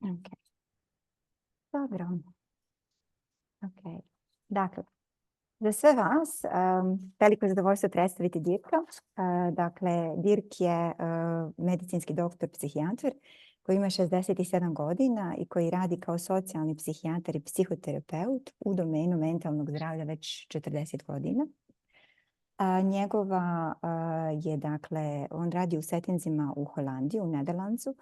Ok, dobro. Ok, dakle, za sve vas veliko zadovoljstvo predstaviti Dirka. Dakle, Dirk je medicinski doktor psihijatar koji ima 67 godina i koji radi kao socijalni psihijatar i psihoterapeut u domenu mentalnog zdravlja već 40 godina. On radi u settinzima u Holandiji, u Nederlandsu,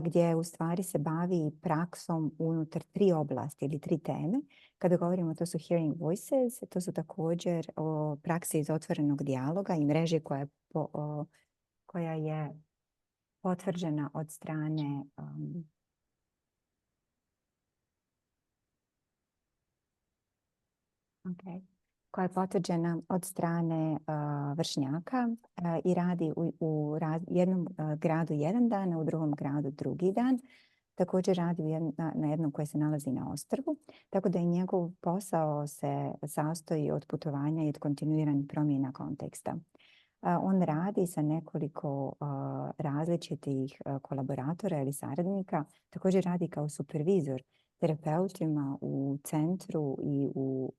gdje u stvari se bavi praksom unutar 3 oblasti ili 3 teme. Kada govorimo, to su hearing voices, to su također prakse iz otvorenog dijaloga i mreže koja je potvrđena od strane koja je potvrđena od strane vršnjaka i radi u jednom gradu jedan dan, a u drugom gradu drugi dan. Također radi na jednom koje se nalazi na ostrvu, tako da i njegov posao se sastoji od putovanja i od kontinuiranih promjena konteksta. On radi sa nekoliko različitih kolaboratora ili saradnika, također radi kao supervizor terapeutima u centru i u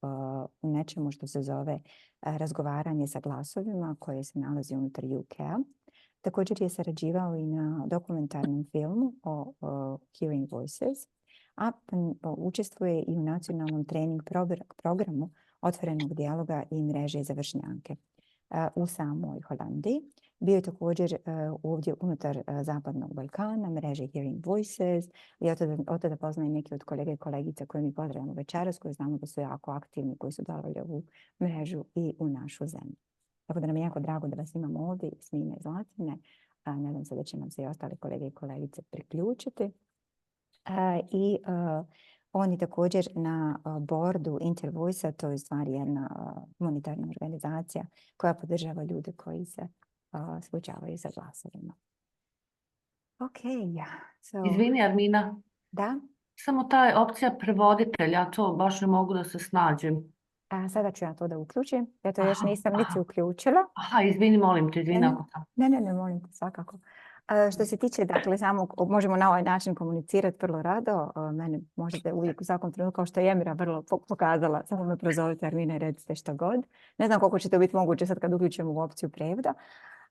nečemu što se zove razgovaranje sa glasovima koje se nalazi unutar UK-a. Također je sarađivao i na dokumentarnom filmu o Hearing Voices, a učestvuje i u nacionalnom trening programu otvorenog dijaloga i mreže za vršnjake u samoj Holandiji. Bio je također ovdje unutar Zapadnog Balkana, mreže Hearing Voices, i od tada poznaje neki od kolega i kolegica koje mi pozdravljamo večeras, koji znamo da su jako aktivni, koji su doveli ovu mrežu i u našu zemlju. Tako da nam je jako drago da vas imamo ovdje, Smine i Zlatine. Nadam se da će nam se i ostali kolege i kolegice priključiti. On je također na bordu Intervoice-a, to je u stvari jedna humanitarna organizacija koja podržava ljude koji se suočavaju sa glasovima. Izvini, Armina. Da? Samo ta opcija prevoditelja, to baš ne mogu da se snađem. Sada ću ja to da uključim. Ja to još nisam niti uključila. Izvini, molim te, izvini ako sam. Ne, molim te, svakako. Što se tiče, dakle, možemo na ovaj način komunicirati vrlo rado. Mene možete uvijek u svakom trenutku, kao što je Emira vrlo pokazala, samo me prozovite Armina i recite što god. Ne znam koliko će to biti moguće sad kad uključimo u opciju prevoda,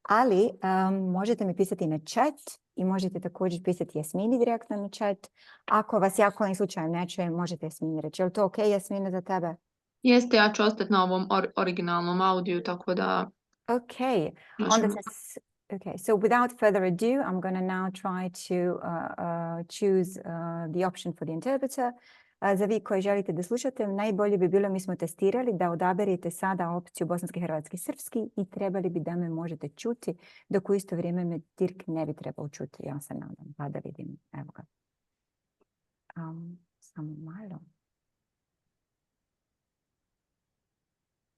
ali možete mi pisati na chat i možete također pisati Jasmini direktno na chat. Ako vas ja kojim slučajem ne čujem, možete Jasmini reći. Je li to ok, Jasmina, za tebe? Jeste, ja ću ostati na ovom originalnom audiju, tako da... Okay. Okay, so without further ado, I'm going to now try to choose the option for the interpreter. Za vi koji želite da slušate, najbolje bi bilo, mi smo testirali da odaberete sada opciju bosanski, hrvatski, srpski i trebali bi da me možete čuti, dok u isto vrijeme me Dirk ne bi trebao čuti. Ja se nadam, pa da vidim. Evo ga. Samo malo.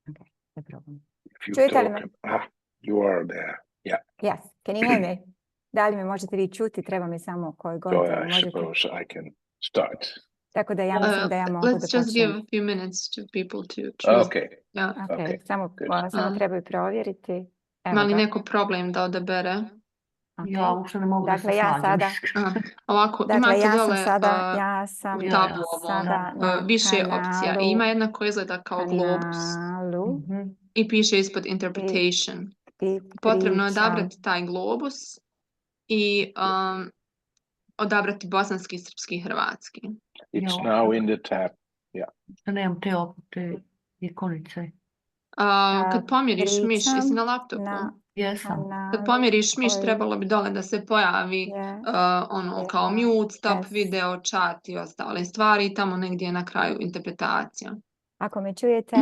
Okay, da probam. Čujete li me? You are there. Yeah. Yes. Can you hear me? Da li me možete vi čuti? Treba mi samo koji god možete. I suppose I can start. Tako da ja mislim da ja mogu da počnem. Let's just give a few minutes to people to choose. Okay. Yeah. Okay. Samo trebaju provjeriti. Ima li neko problem da odabere? Okay. Ja uopšte ne mogu da se snađem. Ovako, dakle, imate ja dole sam u tabu više opcija. I ima jedna koja izgleda kao globus. I piše ispod interpretation. Potrebno je odabrati taj globus i odabrati bosanski, srpski, hrvatski. It's now in the tab. Yeah. Nemam te ikonice. Kad pomjeriš miš, jesi na laptopu? Jesam. Kad pomjeriš miš, trebalo bi dole da se pojavi kao mute, stop video, chat i ostale stvari i tamo negdje je na kraju interpretacija. Ako me čujete,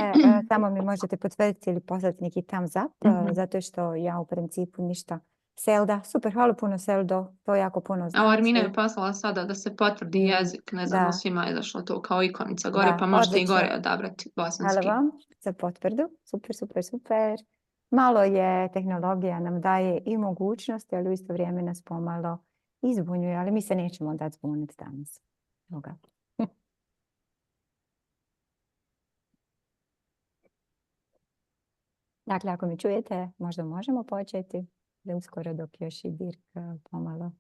samo mi možete potvrditi ili poslati neki thumbs up, zato što ja u principu ništa. Selda, super, hvala puno Seldo, to jako puno znači. A Armina je poslala sada da se potvrdi jezik, ne znam, svima je zašlo to kao ikonica gore, pa možete i gore odabrati bosanski. Hvala vam za potvrdu, super. Malo je tehnologija, nam daje i mogućnosti, ali u isto vrijeme nas pomalo izbunjuje, ali mi se nećemo dati zbuniti danas. Dakle, ako mi čujete, možda možemo početi, da uskoro dok još i Dirk pomalo.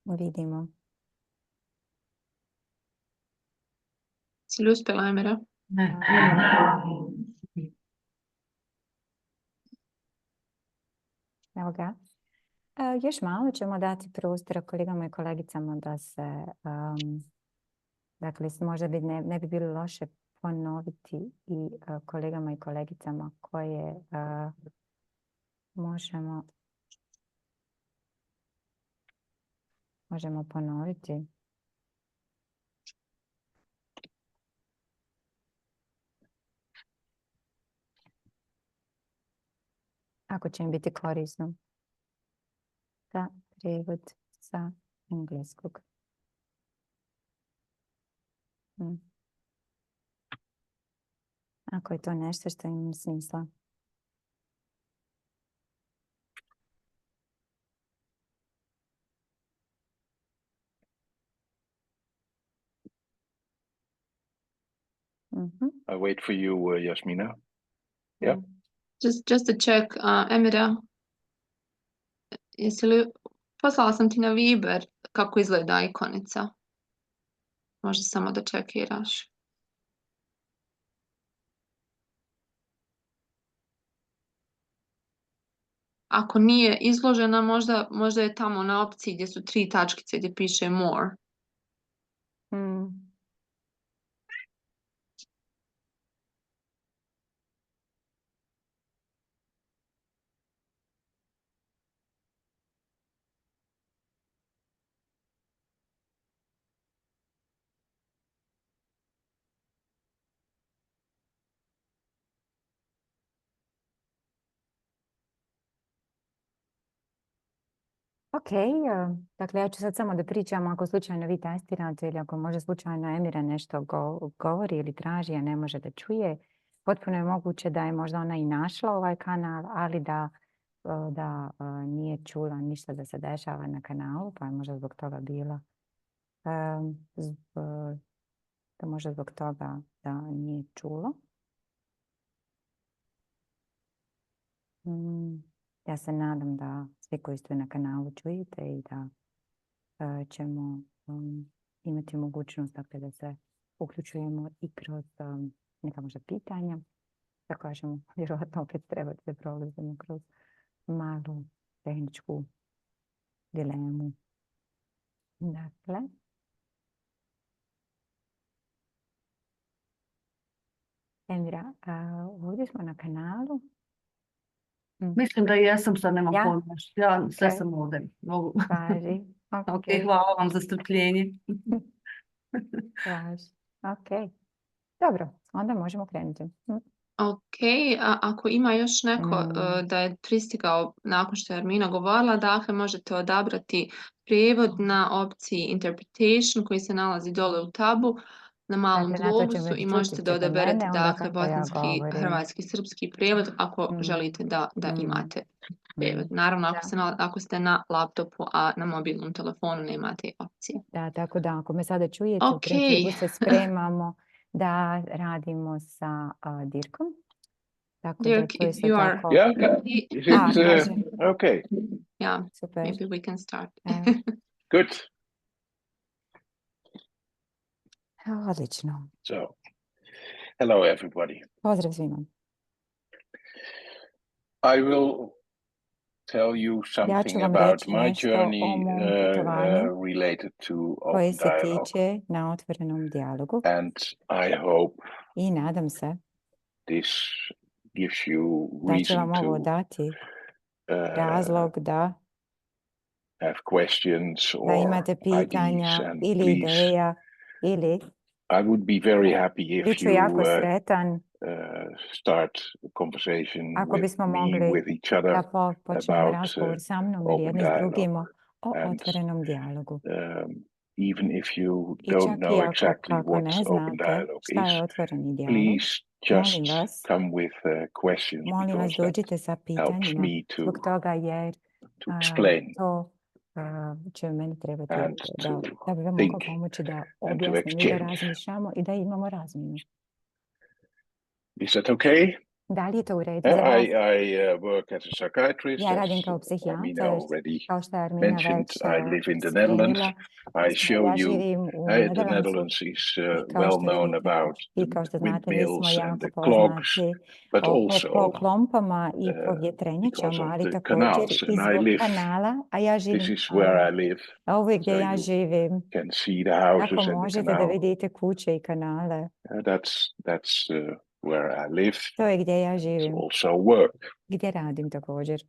vidimo. Si li uspjela, Emira? Ne. Evo ga. Još malo ćemo dati prostora kolegama i kolegicama da se, dakle, možda ne bi bilo loše ponoviti i kolegama i kolegicama koje možemo ponoviti. Ako će im biti korisno. Za prijevod sa engleskog. Ako je to nešto što ima smisla. I wait for you, Yasmina. Yeah. Just to check, Emira, poslala sam ti na Viber kako izgleda ikonica. Možda samo da čekiraš. Ako nije izložena, možda je tamo na opciji gdje su 3 tačkice gdje piše more. Ok, dakle ja ću sad samo da pričam ako slučajno vi testirate ili ako možda slučajno Emira nešto govori ili traži, a ne može da čuje. Potpuno je moguće da je možda ona i našla ovaj kanal, ali da nije čula ništa da se dešava na kanalu, pa je možda zbog toga bila. Da možda zbog toga da nije čulo. Ja se nadam da svi koji ste na kanalu čujete i da ćemo imati mogućnost da se uključujemo i kroz neka možda pitanja. Da kažemo, vjerojatno opet treba da se prolazimo kroz malu tehničku dilemu. Dakle. Emira, ovdje smo na kanalu. Mislim da jesam, sad nemam pojma. Ja sve Okay. sam ovdje. Važi. Ok, hvala vam za strpljenje. Važi. Ok. Dobro, onda možemo krenuti. Ok, a ako ima još neko da je pristigao nakon što je Armina govorila, dakle možete odabrati prijevod na opciji Interpretation koji se nalazi dole u tabu na malom globusu i možete da odaberete dakle bosanski, hrvatski, srpski prijevod ako želite da imate prijevod. Naravno ako ste na laptopu, a na mobilnom telefonu nemate opcije. Da, tako da ako me sada čujete, u principu se spremamo da radimo sa Dirkom. Tako Dirk, da to if you are... Yeah, is it okay? Yeah, super. Maybe we can start. Good. Odlično. So, hello everybody. Pozdrav svima. I will tell you something about my journey related to koje se dialogue. tiče na otvorenom dijalogu. And I hope i nadam se this gives you da će reason vam ovo to dati razlog da have questions da or imate pitanja ideas, and ili ideja ili I would be very happy if biću you jako sretan start a conversation ako with bismo me, mogli with each other da počnemo about razgovor sa mnom ili open jedni s drugim dialogue. o And, otvorenom dijalogu. Even if you I don't čak know i exactly ako what ne open znate dialogue šta is, je otvoreni dijalog, please just molim vas, come with questions because dođite sa that helps pitanjima, me zbog toga jer to explain to će meni trebati and da bi vam mogao pomoći da objasnim i da razmišljamo i da imamo razminu. Is that okay? Da li je to u redu za vas? I work as a psychiatrist. Ja radim kao As Armina psihijatar, already kao što je Armina mentioned, već I live in the Netherlands. spomenula. I show Ja you živim u the Nederlandsu Netherlands is i kao well što known vidite, about i the kao što znate, mi smo windmills and jako the clogs, poznati but po also klompama i po because vjetrenjačama, of ali the također canals. i And I zbog live, kanala, a ja this živim is where I live. a ovo je gdje So ja you živim. can see the houses Tako and the možete da canal. vidite kuće i kanale. That's where I live. To je gdje ja It's živim. also work. Gdje radim također.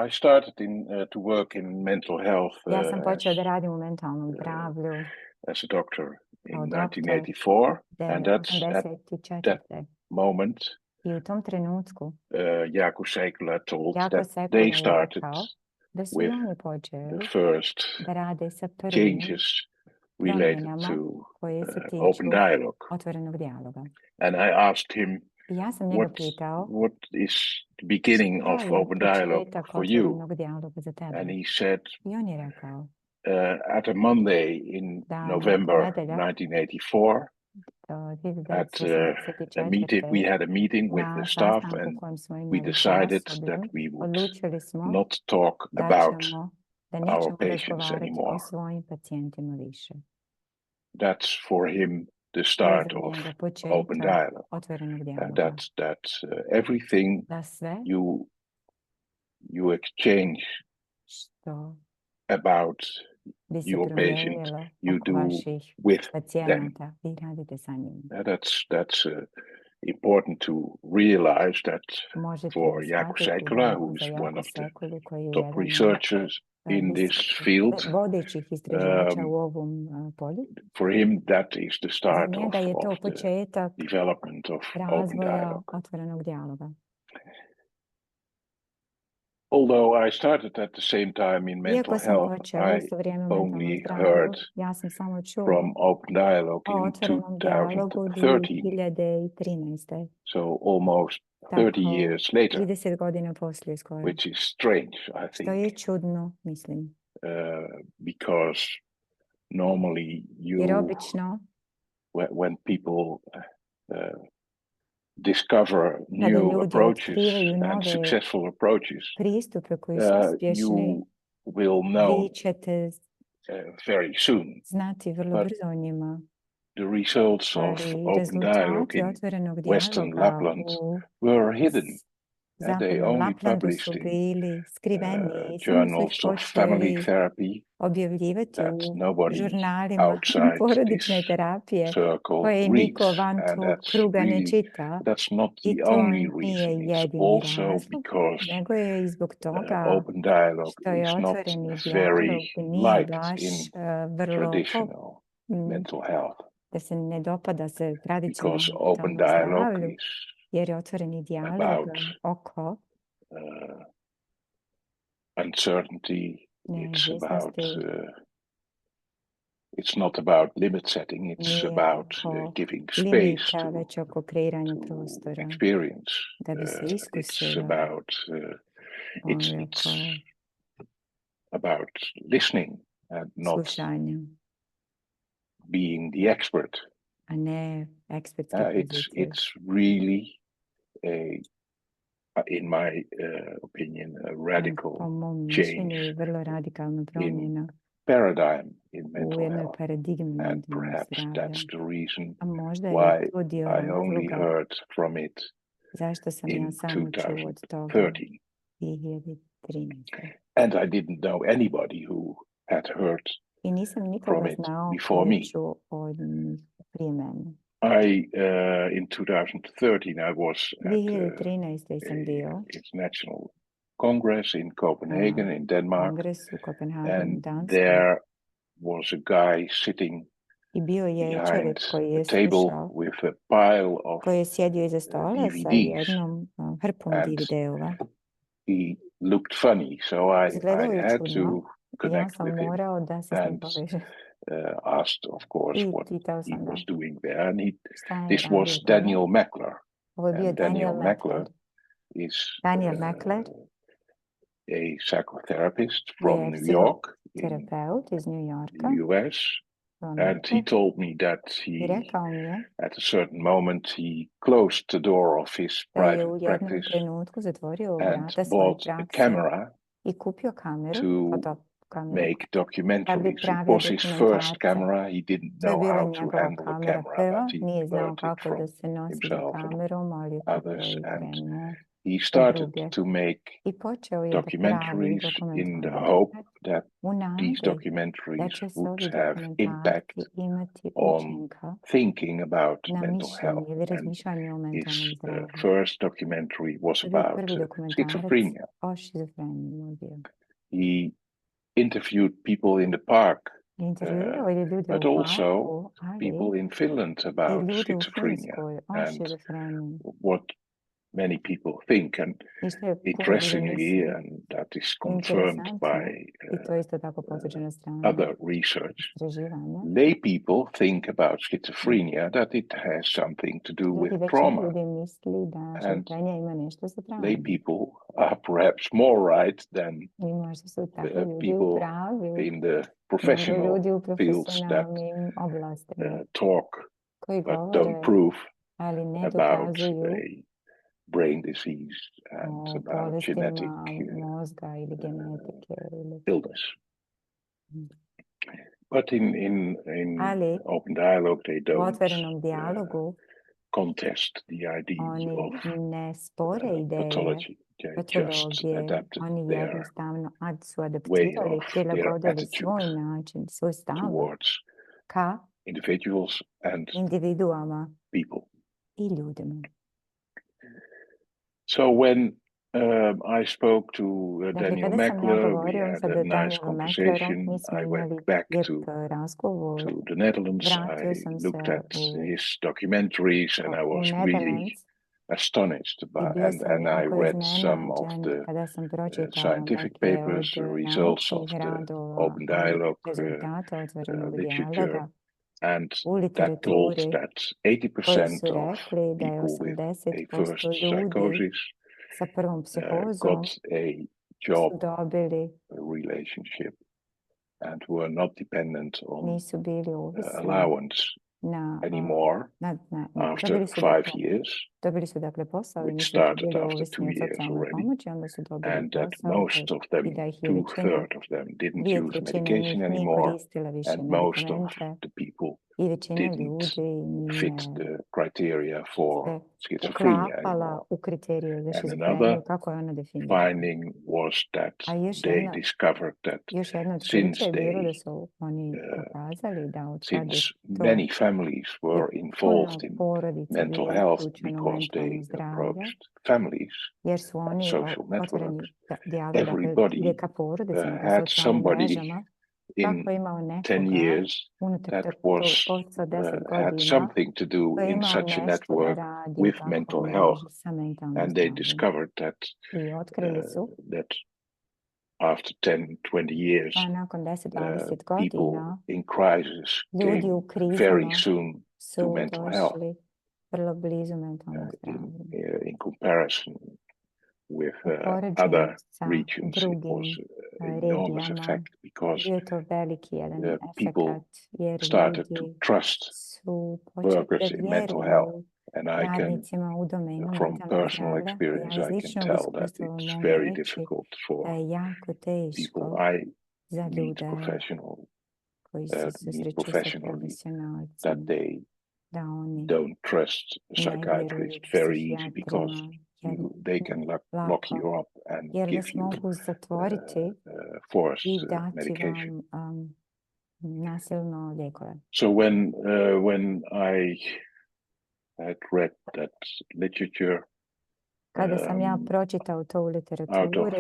I started to work in mental health Ja sam počeo da radim u mentalnom zdravlju as a doctor in kao doktor 1984, and that's at 1984. that moment I u tom trenutku Jako Sekula told Jako that Sekula they je started rekao da su i with oni the počeli first da rade sa prvim changes related promjenama to koje se open tiču dialogue. otvorenog dijaloga. And I asked him, I ja sam njega pitao what is the beginning šta of je open dialogue početak for you? otvorenog dijaloga za tebe. And he said, I on je rekao at a Monday in da November nedeljak 1984, at a meeting, we 1984. had a meeting with the Na staff, sastanku and kojem smo we imali sa decided that osobljem, we would odlučili smo not talk da about da our nećemo patients razgovarati anymore. o svojim pacijentima više. That's for him the To je start za of njega open početak dialogue. otvorenog dijaloga. That's everything Da sve you exchange što about bi se your patient, promijenilo you oko do vaših with them. pacijenata, vi radite sa njima. That's important to realize that Možete for Jako shvatiti Sekula, da who za is one Jako of the Sekulu, koji je top jedan researchers in this field, vodećih istraživača u ovom polju, for him that is the za start njega je to of the početak development of open razvoja dialogue. otvorenog dijaloga. Although I started at the same time in mental Iako sam health, počeo I isto vrijeme u mentalnom only zdravlju, heard ja sam samo čuo from open dialogue o in otvorenom dijalogu 2013. 2013. So almost 30 years later, 30 godina poslije skoro. which is strange, I Što je think, čudno, mislim. because normally Jer obično, when people discover kada new ljudi approaches otkrivaju and nove successful approaches, pristupe koji su uspješni, you will know vi ćete very soon. znati vrlo But brzo o njima. the results of Ali open dialogue rezultati in otvorenog Western dijaloga Lapland u were hidden, and they zapadnom only Laplandu published su in bili skriveni i samo su journals ih of family počeli therapy objavljivati that u nobody žurnalima outside porodične this terapije circle koje niko reads, van and tog that's kruga ne really, čita. that's not I the to only nije reason. It's jedini also razlog, because nego je i zbog toga open dialogue što je is not otvoreni very dijalog nije liked baš in vrlo traditional mental health, da se ne dopada se because tradicionalnom open mentalnom dialogue zdravlju, is jer je otvoreni dijalog about oko uncertainty. It's about neizvjesnosti. it's not about limit setting. It's Nije about oko giving space limita, to već oko kreiranja prostora experience. da bi se It's iskusilo. about it's about listening and not Slušanja, being the expert. a ne ekspertske pozicije. It's really in my opinion, a radical Po mom change mišljenju je vrlo radikalna promjena paradigm in u mental jednoj health, paradigmi and mentalnog perhaps zdravlja. that's the reason A možda why je to dio I only razloga heard from it zašto sam ja in samo čuo od toga 2013. 2013. And I didn't know anybody who had heard I nisam from nikoga it znao before koji me. je čuo od njih prije mene. In 2013, I was at 2013. sam bio International Congress in Copenhagen, in Denmark, kongres u Kopenhagenu, and Danskoj. there was a guy sitting I bio je behind čovjek koji je a table slušao, with a pile of koji je sjedio iza stola sa DVDs, jednom hrpom and DVD-ova. he looked funny, so Izgledao I je had čudno. to Ja connect sam with him morao da se s njim and povežem. asked, of course, I what pitao he sam ga was doing there. And šta je this radio was tamo. Daniel Meckler. Ovo je bio And Daniel Meckler. is Daniel Meckler a psychotherapist je from New York in psihoterapeut iz New Yorka the US. And he told me that at a certain moment, he closed the door of his private practice and bought a camera to make documentaries. It was his first camera. He didn't know how to handle a camera, but he learned it from himself and others. And he started to make documentaries in the hope that these documentaries would have impact on thinking about mental health. And his first documentary was about schizophrenia. He interviewed people in the park, but also people in Finland about schizophrenia and what many people think. And interestingly, and that is confirmed by other research, lay people think about schizophrenia that it has something to do with trauma. And lay people are perhaps more right than people in the professional fields that talk but don't prove about a brain disease and about genetic illness. But in open dialogue, they don't contest the ideas of pathology. They just adapted their way of their attitude towards individuals and people. So when I spoke to Daniel Meckler, we had a nice conversation. I went back to the Netherlands. I looked at his documentaries and I was really astonished about, and I read some of the scientific papers, the results of the open dialogue literature, and that told that 80% of people with a first psychosis got a job, a relationship, and were not dependent on allowance anymore after 5 years, which started after 2 years already, and that most of them, 2/3 of them, didn't use medication anymore, and most of the people didn't fit the criteria for schizophrenia anymore. And another finding was that they discovered that since many families were involved in mental health because they approached families and social networks, everybody had somebody in 10 years that was had something to do in such a network with mental health, and they discovered that after 10-20 years, people in crisis came very soon to mental health. In comparison with other regions, it was an enormous effect because people started to trust workers in mental health. And I can, from personal experience, I can tell that it's very difficult for people I meet professionally, that they don't trust a psychiatrist very easy because they can lock you up and give you forced medication. So when I had read that literature out of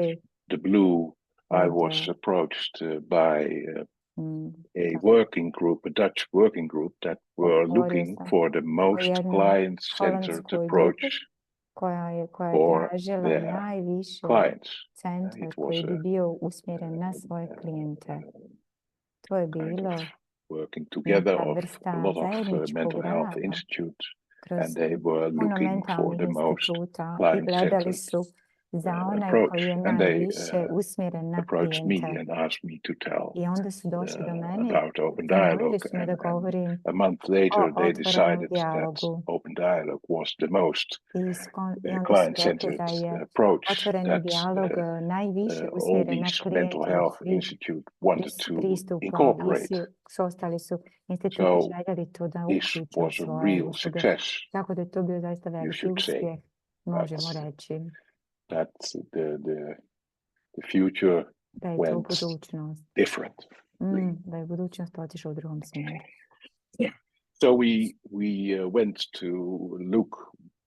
the blue, I was approached by a working group, a Dutch working group that were looking for the most client-centered approach for their clients. It was kind of working together of a lot of mental health institutes, and they were looking for the most client-centered za onaj approach. koji je And they najviše usmjeren na approached me klijente. and asked me to tell I onda su došli do mene about Open i zamolili Dialogue. su me da govorim A month later, o they otvorenom decided that dijalogu. Open Dialogue was the most I onda su rekli client-centered da je approach otvoreni that dijalog najviše all usmjeren na these klijente mental od health svih institute wanted to pristupa i incorporate. svi ostali su instituti So željeli to da this uključe u was a svoje real usluge. success, Tako da je to bio zaista you veliki should say. uspjeh, možemo That's- reći. That the future Da je to went budućnost. different. Da je budućnost otišla u drugom smjeru. So we went to look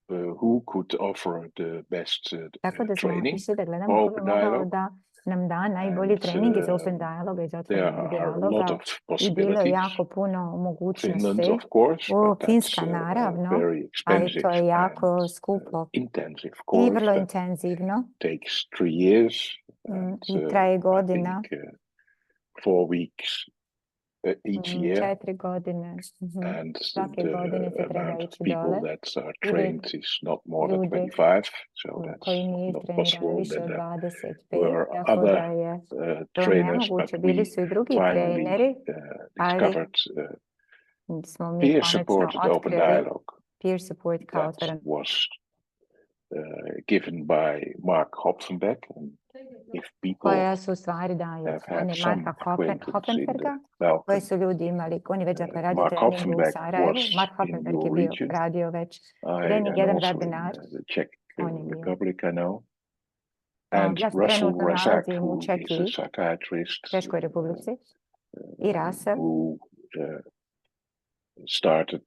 who could offer the best Tako da smo training išli da for gledamo ko bi Open mogao Dialogue. da nam da najbolji And, trening iz Open Dialoga, iz There otvorenog are a lot dijaloga. of I bilo je possibilities. jako puno Finland, mogućnosti. of course, but Finska that's naravno, very ali expensive to je jako and skupo intensive i course vrlo that intenzivno takes 3 years and i traje I godina. think 4 weeks each year. 4 godine. And Svake godine se treba amount of ići people dole. that are trained is not more than Ljudi 25, so that's koji nije not trenirano possible. više Then od there 25, were tako other da je to trainers, but nemoguće. we Bili su i drugi finally treneri, ali discovered smo mi peer konačno supported Open otkrili Dialogue peer support kao that otvoren. was given by Mark Hopfenbeck. And if people Koja su u stvari daju have strane had some Marka acquaintance in Hoppenberga, the koji Balkan, su ljudi imali, on je već dakle radio Mark trening u Hopfenbeck Sarajevu. was Mark in Hoppenberg je your bio region. radio već trening, And jedan also in webinar. the Czech On je bio. Republic, I know. And Ja se Russell trenutno Razak, nalazim u who is Čekiji, a psychiatrist, Češkoj Republici, i Russell who started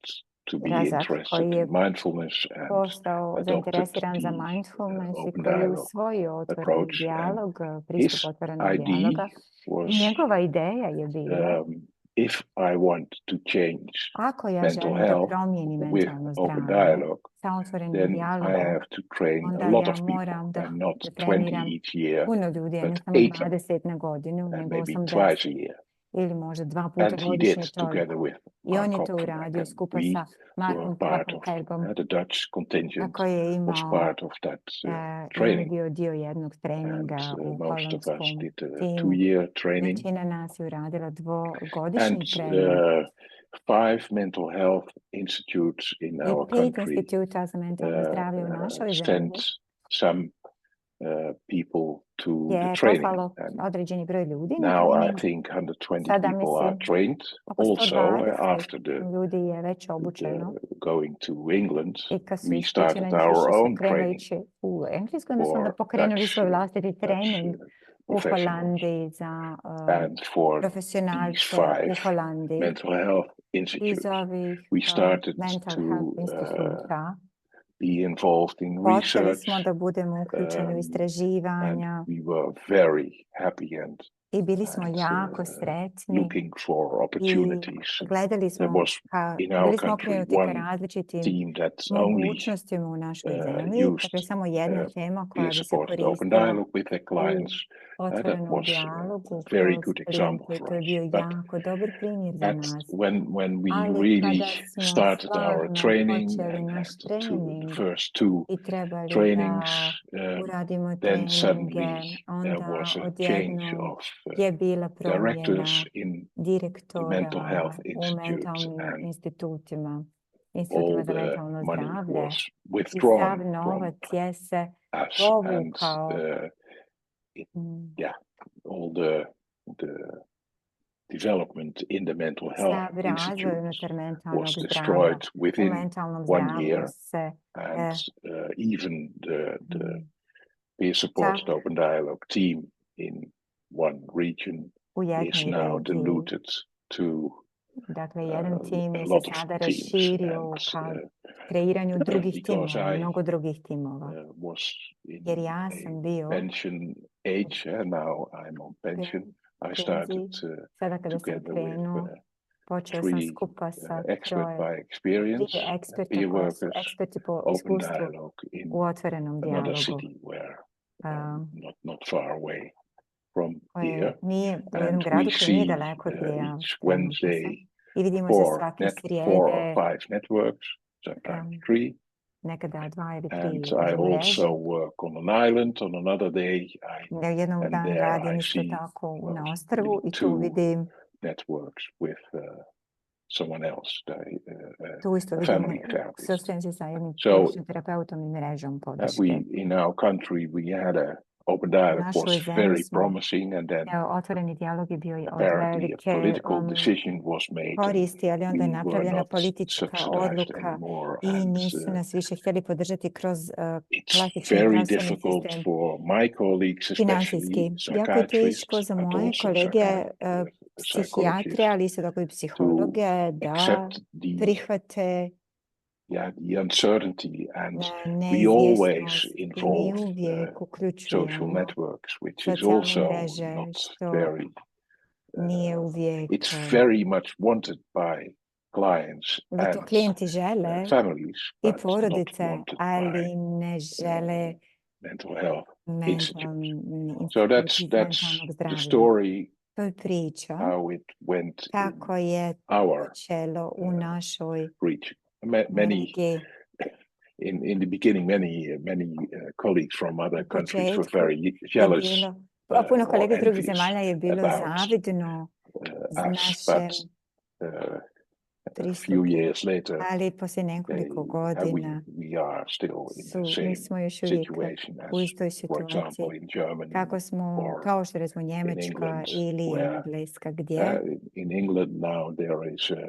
to be Razak, interested koji je in mindfulness and postao adopted zainteresiran za the mindfulness i Open koji je Dialogue usvojio otvoreni approach. And dijalog, his pristup otvorenog idea dijaloga. was, I njegova ideja je bila, if I want to change ako ja mental želim da health promijenim with mentalno Open zdravlje Dialogue, sa otvorenim then I dijalogom, have to train onda a lot ja of people, moram da and not 20 treniram each year, puno ljudi, a ne but samo 8 20 na godinu, and nego maybe 80 twice a year. ili možda 2 puta And he godišnje did together toliko. with I on Mark je to Hopfenbeck. uradio And skupa we sa Markom were part of Hoppenbergom, the Dutch contingent koji je was imao part of that i on je training. bio dio jednog And treninga u most of us holandskom did a timu. 2-year training. Većina nas je uradila And dvogodišnji trening. 5 mental health institutes in I our 5 country instituta za mentalno zdravlje u našoj sent zemlji some people to the je training. poslalo And određeni broj ljudi na now I trening. think 120 Sada people are mislim trained oko also 120 after ljudi je već obučeno. going to England. I kad su We išli started na our su own krenuli training ići u Englesku, onda su onda for pokrenuli Dutch, svoj vlastiti trening u professionals. Holandiji za And for these profesionalce 5 u Holandiji. mental health Iz institutes, ovih we started mental to health instituta be involved in počeli research, smo da budemo uključeni u istraživanja and we were very happy and i bili smo jako sretni looking for i opportunities. gledali There smo, was in our bili smo country okrenuti ka one različitim team that's only mogućnostima u našoj zemlji. used Dakle, samo jedna tema koja peer bi se supported open koristila dialogue with their clients. u That otvorenom was dijalogu a very kroz good example klijente. for To je us. bio But jako dobar primjer za nas. when we Ali really kada smo started our stvarno training počeli and naš had the trening first 2 i trebali trainings, da uradimo then treninge, suddenly there onda was a change odjednom of je bila directors promjena in the direktora mental health u institutes, mentalnim and institutima all za the mentalno money zdravlje. was I withdrawn sav from novac je se us, povukao. all the development in the mental health Sav razvoj institutes unutar was mentalnog zdravlja destroyed u within mentalnom 1 zdravlju year, se and even the peer supported open dialogue team in one region u is jednoj now regiji. diluted to Dakle, jedan tim a je lot se of sada teams, raširio ka kreiranju drugih because timova, I mnogo drugih timova. was in Jer ja a sam bio pension age, and now I'm on pension. I started sada kada sam together krenuo, with počeo sam 3 skupa sa expert troje by experience, eksperta peer koji su workers, eksperti po open iskustvu dialogue in u otvorenom another dijalogu. city where not far away from here. Nije u jednom And gradu we koji nije see daleko gdje ja each trenutno sam. Wednesday I vidimo se svake 4 or srijede 5 networks, sometimes 3, nekada 2 ili 3 And u I mreži. also work on an island on another day. Jednog and dana there radim I isto see tako na mostly ostrvu i tu two vidim, networks with someone else, tu isto a vidim family therapist. sastanci sa jednim So porodičnim terapeutom i mrežom podrške. in our country we had a open U dialogue was našoj zemlji very smo, promising, and then otvoreni dijalog je bio od apparently a velike political decision was made, and koristi, ali onda je we were napravljena not politička subsidized odluka anymore. i And nisu nas više htjeli podržati kroz it's klasični very zdravstveni difficult sistem. for my colleagues, Financijski. especially Jako je teško psychiatrists, za but moje also kolege psihijatre, psychologists, ali isto tako i psihologe, da accept prihvate the uncertainty, and we always neizvjesnost i mi involve uvijek social uključujemo networks, which is socijalne also mreže, not što very nije uvijek, it's very much wanted by clients da to and klijenti žele families, i but not porodice, wanted ali by ne žele mental health institutes. mentalni So institut that's mentalnog the zdravlja. story To je priča how it went kako in je our počelo u našoj region. Many regiji. in the beginning, many colleagues from other U countries were početku very je jealous bilo, a puno or kolega iz drugih envious zemalja je bilo about zavidno us, našem but a few pristupu, years later, ali poslije nekoliko godina we are still in the mi same smo još uvijek situation u as, istoj for example, situaciji in Germany kako smo, or kao što recimo in Njemačka England, ili where Engleska, gdje in England now there is a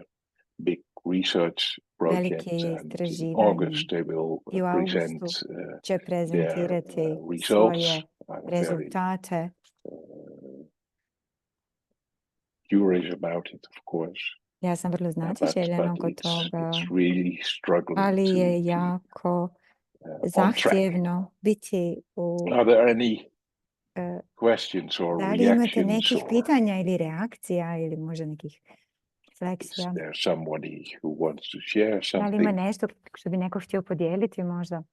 big research project, velike and in istraživanje August they will i u present augustu će their prezentirati results. svoje I'm very rezultate. curious about it, of course. Ja sam vrlo znatiželjan But oko it's toga, really struggling ali to je keep jako on track. zahtjevno biti u... Are there any e, questions or Da li imate reactions, nekih or pitanja ili reakcija ili možda nekih is refleksija? there somebody who wants to share Da li ima something? nešto što bi neko htio podijeliti možda?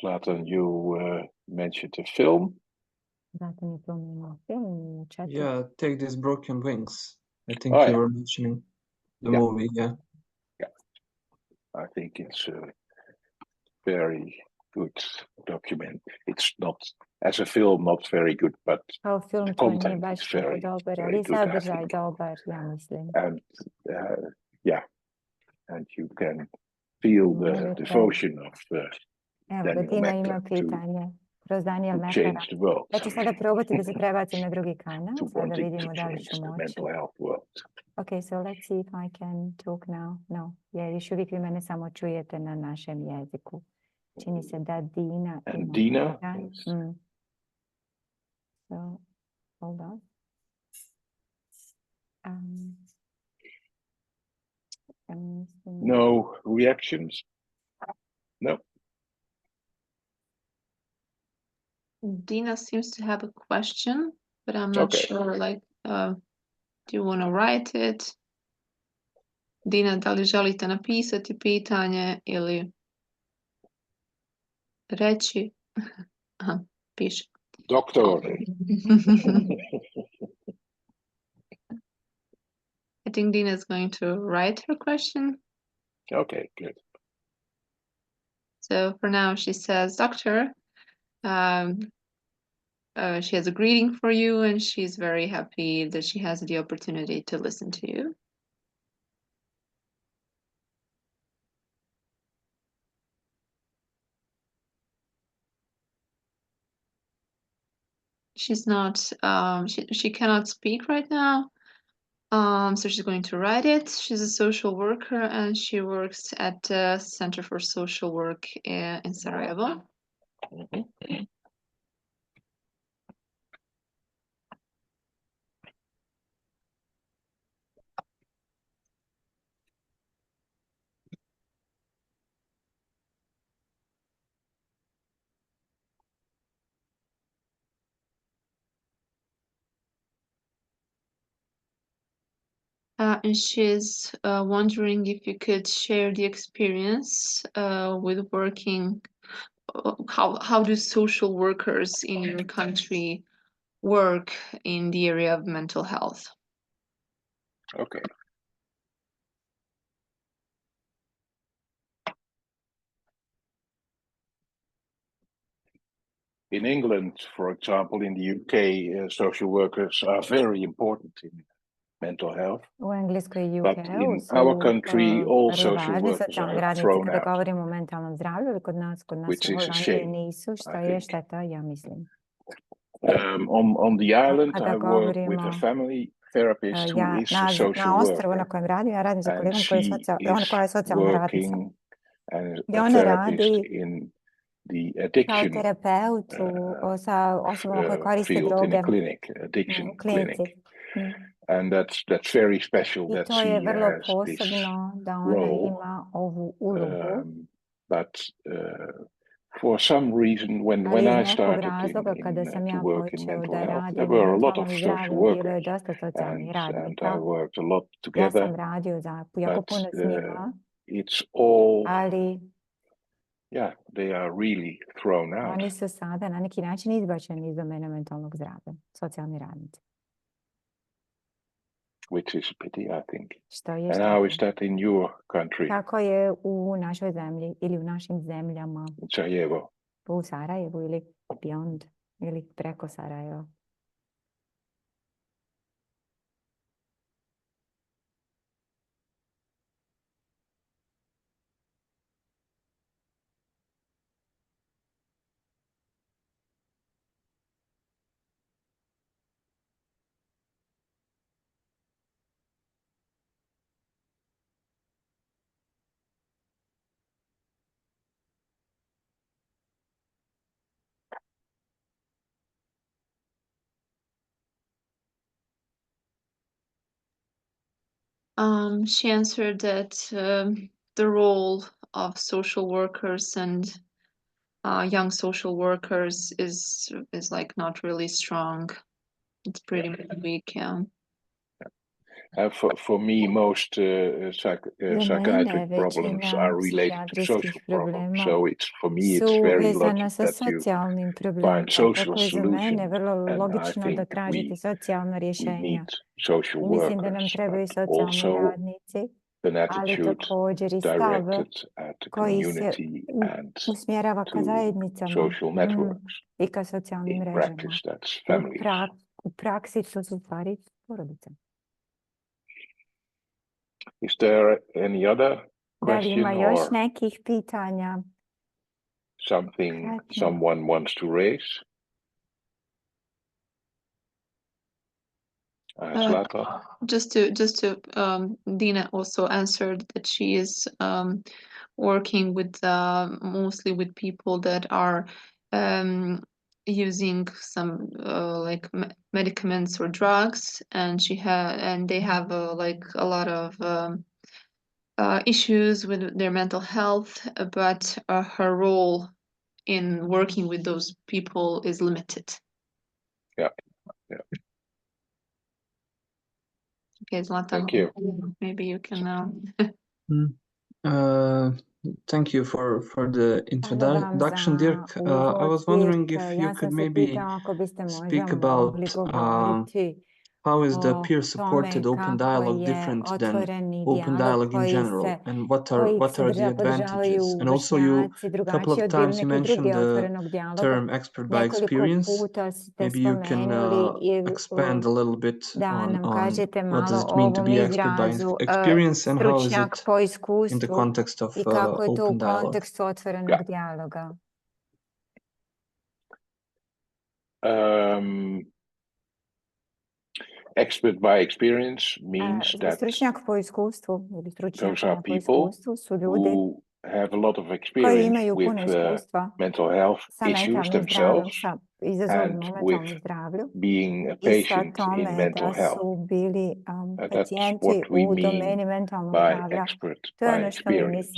Zlatan, you mentioned a film. Zatim je spomenuo film u chatu. Yeah, Take These Broken Wings. I think Oh, you yeah. were mentioning the Yeah. movie, yeah. I think it's a very good document. It's not, as a film, not very good, but Kao film the to nije content baš is tako very, dobar, very ali good, I sadržaj think. dobar, ja mislim. And and you can feel the Možete. devotion of Evo, Daniel Bettina ima Meckler pitanje. Kroz Daniel to Mecklera. change the world, Ja ću sada probati da se prebacim na drugi kanal, to sada wanting to vidimo da li change ću the moći. mental health world. Okay, so let's see if I can talk now. No, jer još uvijek vi mene samo čujete na našem jeziku. Čini se da Dina And ima Dina pitanje. is- So, hold on. No reactions? No. Dina seems to have a question, but I'm not Okay. sure, like, do you want to write it? Dina, da li želite napisati pitanje ili reći? Aha, piše. Doctor. I think Dina is going to write her question. Okay, good. So for now, she says, Doctor, she has a greeting for you, and she's very happy that she has the opportunity to listen to you. She's not, she cannot speak right now. So she's going to write it. She's a social worker, and she works at the Center for Social Work in Sarajevo. Mhm. And she's wondering if you could share the experience with working. How do social workers in your country work in the area of mental health. Okay. In England, for example, in the UK, social workers are very important in mental health. U Engleskoj i But UK-u in su our country, all vrlo social važni workers socijalni are radnici thrown kada out, govorimo o mentalnom zdravlju, ali kod nas which u is a Holandiji shame, nisu, što I je think. šteta, ja mislim. On the island, Kada I work with a govorimo, family therapist who ja is a social na ostrvu na worker, kojem radim, ja radim sa and kolegom she koja je is socijalna radnica. working as I a ona therapist radi in the kao addiction terapeut sa osobama koje koriste field in droge a clinic, addiction u klinici. clinic. And that's very special I that to je she vrlo has this posebno da ona role. ima ovu ulogu. But for some reason, Ali iz when I nekog started razloga kada sam to ja work in počeo mental da health, there radim u were a lot of mentalnom social zdravlju, bilo je workers, dosta socijalnih and radnika. I worked a lot Ja together. sam radio jako puno s njima, It's all, ali they are really thrown out. oni su sada na neki način izbačeni iz domene mentalnog zdravlja, socijalni radnici. Which is a pity, I think. Što je And how is that in your country? Kako je u našoj zemlji ili u našim zemljama? In Sarajevo. U Sarajevu ili beyond ili preko Sarajeva? She answered that the role of social workers and young social workers is like not really strong. It's pretty weak, yeah. For me, most psychiatric problems are related to social problems. So for me, it's very logical that you find social solutions. And I think we need social workers, but also an attitude directed at the community and to social networks. In practice, that's families. U praksi to su stvari porodice. Is there any other question Da li ima još or nekih pitanja? something someone wants to raise? Just to Dina also answered that she is working with mostly with people that are using some like medicaments or drugs, and they have like a lot of issues with their mental health, but her role in working with those people is limited. Yeah. Okay, Zlatan, thank you. Maybe you can Thank you for the introduction, Dirk. I was wondering if you could maybe speak about how is the peer-supported open dialogue different than open dialogue in general, and what are the advantages? And also, a couple of times you mentioned the term expert by experience. Maybe you can expand a little bit on what does it mean to be expert by experience, and how is it in the context of open dialogue? Expert by experience means that stručnjak po iskustvu ili stručnjaka po iskustvu su ljudi who have a lot of experience with mental health issues themselves and with being a patient in mental health. That's what we mean by expert by experience.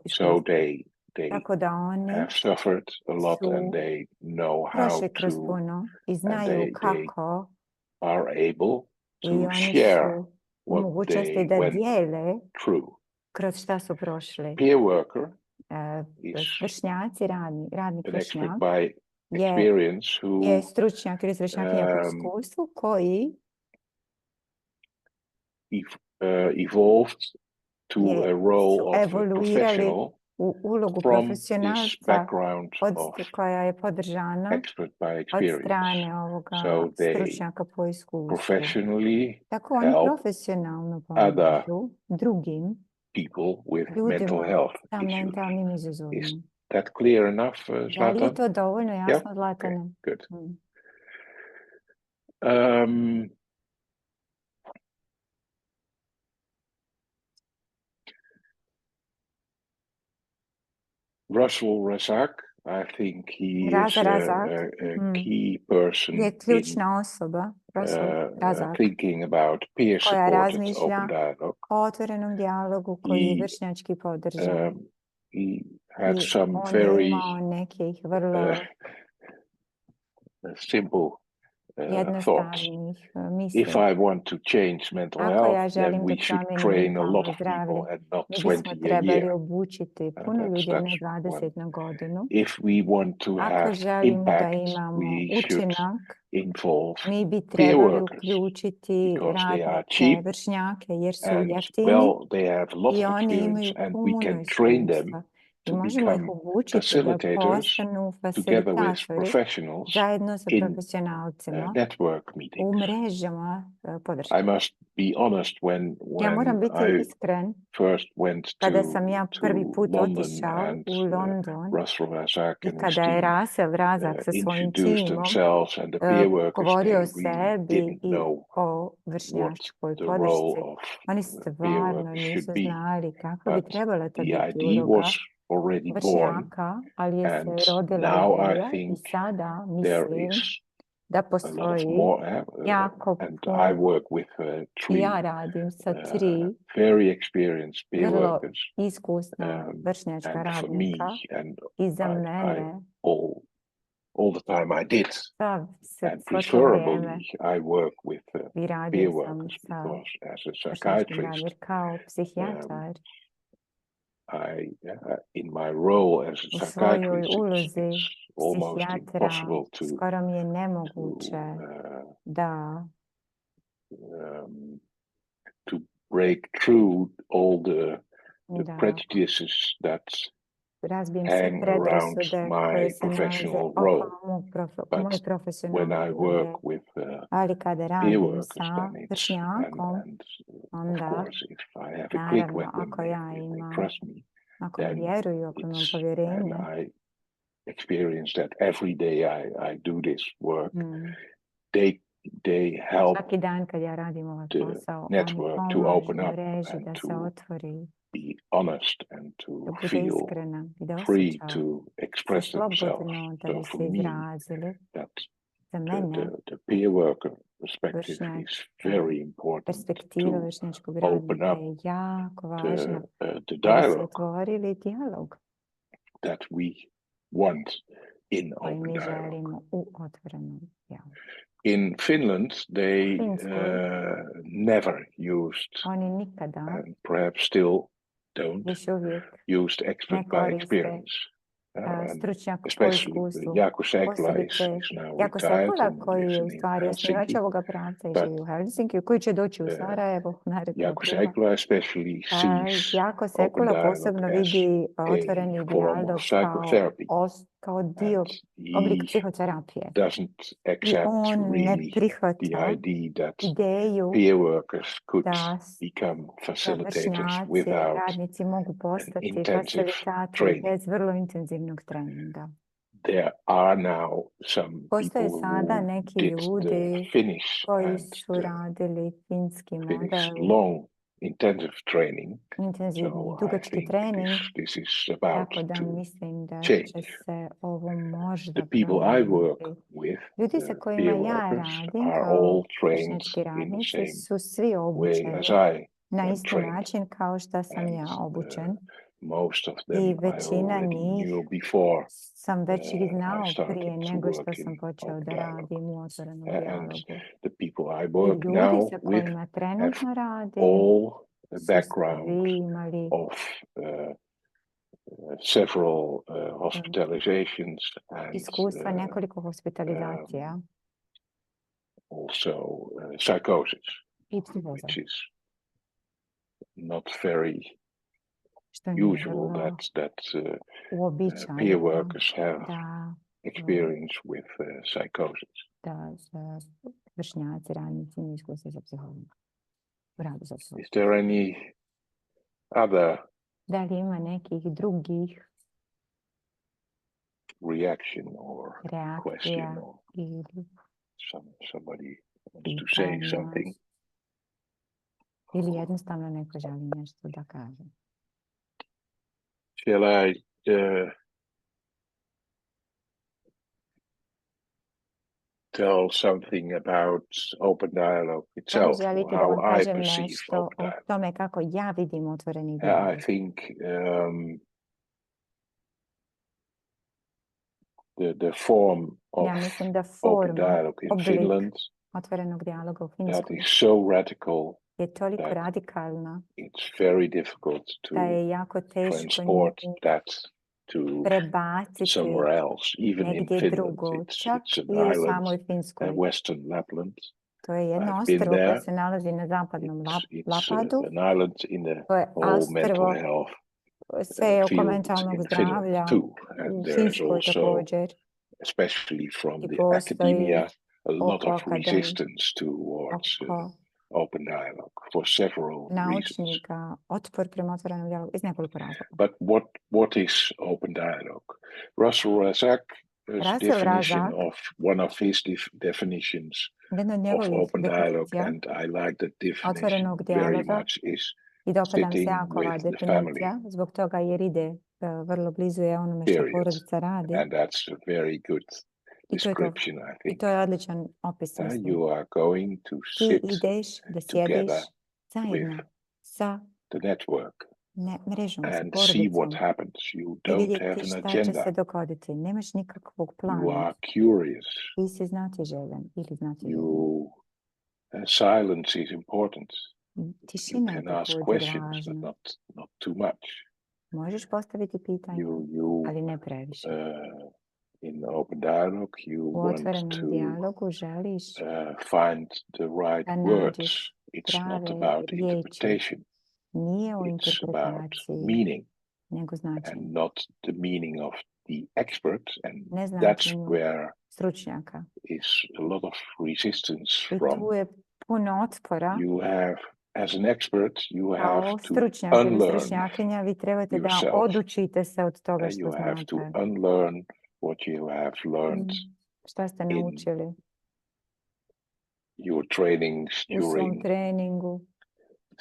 So they have suffered a lot and they know how to, and they are able to share what they went through. Peer worker is vršnjaci, radnik an expert vršnjak by experience who je stručnjak ili stručnjakinja po iskustvu koji evolved to a role of a professional u ulogu from this profesionalca background of koja je podržana expert by od experience. strane ovoga So they stručnjaka po iskustvu. professionally Tako oni help profesionalno other pomažu drugim people with mental ljudima health sa issues. mentalnim Is izazovima. that clear enough, Da li je Zlatan? to dovoljno jasno, Yeah? Zlatane? Okay, good. Mm. Russell Razak, I think he is Razak a key person je in ključna osoba, Razak, thinking about koja peer-supported razmišlja open dialogue. o otvorenom dijalogu koji je vršnjački podržan. He had I some on je very imao nekih vrlo simple thoughts. jednostavnih misli. If I want to change mental Ako ja health, then želim da we should promijenim train a lot mentalno of people zdravlje, and not mi bismo 20 a trebali year. obučiti puno ljudi, a ne 20 na godinu. If we want to Ako have želimo da impact, imamo we should učinak, involve mi bi peer trebali workers uključiti because they are radnike, cheap vršnjake, jer su and jeftini they have a lot i of oni experience imaju and we puno can train them iskustva. I to možemo ih become obučiti da facilitators postanu together with fasilitatori professionals zajedno sa in profesionalcima network u meetings. mrežama podrške. I must be honest, Ja moram when biti I iskren, first went kada sam ja to prvi put London otišao and u London Russell Razak i and his kada je team Russell Razak sa svojim introduced timom themselves and the peer workers, govorio o they really sebi didn't i know o what vršnjačkoj the role podršci. of Oni peer stvarno workers should nisu be. znali kakva bi But trebala to the biti idea uloga was already born, vršnjaka, ali je and se rodila now I ideja i think sada there mislim is da a lot of postoji more, jako and I puno. work with I ja three radim sa 3 very experienced peer vrlo workers, iskusna vršnjačka and for me, radnika and i za I mene all the time I did, and svo to vrijeme preferably I work with i peer radio sam workers sa because as a vršnjačkim radom, psychiatrist, jer kao psihijatar in my role as a u svojoj psychiatrist, ulozi it's almost psihijatra impossible skoro mi je nemoguće da to break through all the prejudices that razbijem sve hang around predrasude my koje se nalaze professional oko role. moje When profesionalne I uloge. work with Ali kada peer radim workers, sa then it's vršnjakom, and of onda course, if I have a click naravno with them, ako ja if they imam, trust me, ako mi then vjeruju, ako imam povjerenje, and I experience that every day I do this work, they help svaki dan kad ja radim ovaj posao, oni network to pomažu open up mreži and da se to otvori, be honest and da to bude feel iskrena i da free osjeća to se express themselves. slobodno da So bi for se me, izrazili. that Za mene, the peer worker perspective is very important perspektiva to vršnjačkog open radnika up je jako važna the da bi se dialogue otvorili dijalog that we want in koji open mi dialogue. želimo u otvorenom dijalogu. In Finland, they never used, Oni nikada, and perhaps still don't, još uvijek used expert ne by koriste experience. stručnjak po Especially iskustvu. Jako Sekla is Posebice now Jako retired Sekula and koji lives je u in stvari osnivač Helsinki. ovoga pravca i But, živi u Helsinkiju, koji će doći u Sarajevo narednog Jako aprila. Sekla especially sees Jako open Sekula dialogue posebno as vidi a otvoreni form of dijalog psychotherapy. kao dio, And oblik he psihoterapije. doesn't I accept on ne really the prihvata idea that ideju peer workers could da become facilitators vršnjaci, without radnici mogu an postati intensive fasilitatori training. bez vrlo intenzivnog treninga. There are now some Postoje people sada who neki did ljudi the Finnish koji and su the radili finski Finnish model, long intensive training. intenzivni So I dugački think trening, this is about tako da to mislim da change. će se ovo možda The people I work promijeniti. with, Ljudi sa kojima peer ja workers, radim are kao all trained vršnjački in the radnici same su svi way obučeni as I na am isti trained. način kao što sam And ja obučen. most of them I I većina already njih knew before sam već ih I znao started prije to nego work što in sam počeo open da dialogue. radim u otvorenom And dijalogu. the people I I work ljudi now sa with kojima have trenutno radim all a su background svi imali of several hospitalizations and iskustva nekoliko hospitalizacija also psychosis, i psihoza, which is not very što nije usual vrlo that peer uobičajeno workers have da experience with psychosis. da vršnjaci, radnici imaju iskustva sa psihozom. U radu sa psihozom. Is there any other Da li ima nekih drugih reaction or question reakcija or ili somebody wants to say something? Ili jednostavno neko želi nešto da kaže? Shall I tell something about open dialogue itself, Da li želite da how vam I kažem perceive nešto open o dialogue? tome kako ja vidim otvoreni I dijalog? think the form of Ja mislim da open forma, dialogue in oblik Finland otvorenog dijaloga u that Finskoj is so radical je toliko that radikalna it's very difficult to da je jako teško transport nju that to prebaciti somewhere else. Even in negdje Finland, drugo, čak it's i an u island, samoj Finskoj. Western Lapland. To je jedno I've been ostrvo koje there. se nalazi na zapadnom It's Lapadu. an island in the To je whole mental ostrvo health sve je oko field mentalnog in zdravlja Finland too. And u there is Finskoj also, također. especially from I the postoji academia, a lot oko of resistance towards oko open dialogue for several reasons. naučnika, otpor prema otvorenom dijalogu iz nekoliko razloga. But what is open dialogue? Russell Razak's definition of one of his definitions of open dialogue, and I like that definition very much, is I dopada mi se sitting jako ova with the definicija, family. zbog toga jer ide vrlo blizu je onome što porodica radi. And that's a very good description, I think. I to je odličan opis. You are going to Ti sit ideš da sjediš zajedno sa the network mrežom, sa and see what porodicom happens. You i don't have vidjeti an šta će agenda. se dogoditi. Nemaš nikakvog You plana. are curious. Ti si znatiželjan ili znatiželjan. Silence is important. Tišina je također važna. Not too much. Možeš postaviti pitanje, ali ne previše. In open dialogue, you want to find the right words. It's not about interpretation. It's about meaning, and not the meaning of the expert. And that's where is a lot of resistance from. You have, as an expert, you have to unlearn vi trebate da yourself. odučite se od toga što You have to znate. unlearn what you have learned šta ste naučili your trainings u svom during treningu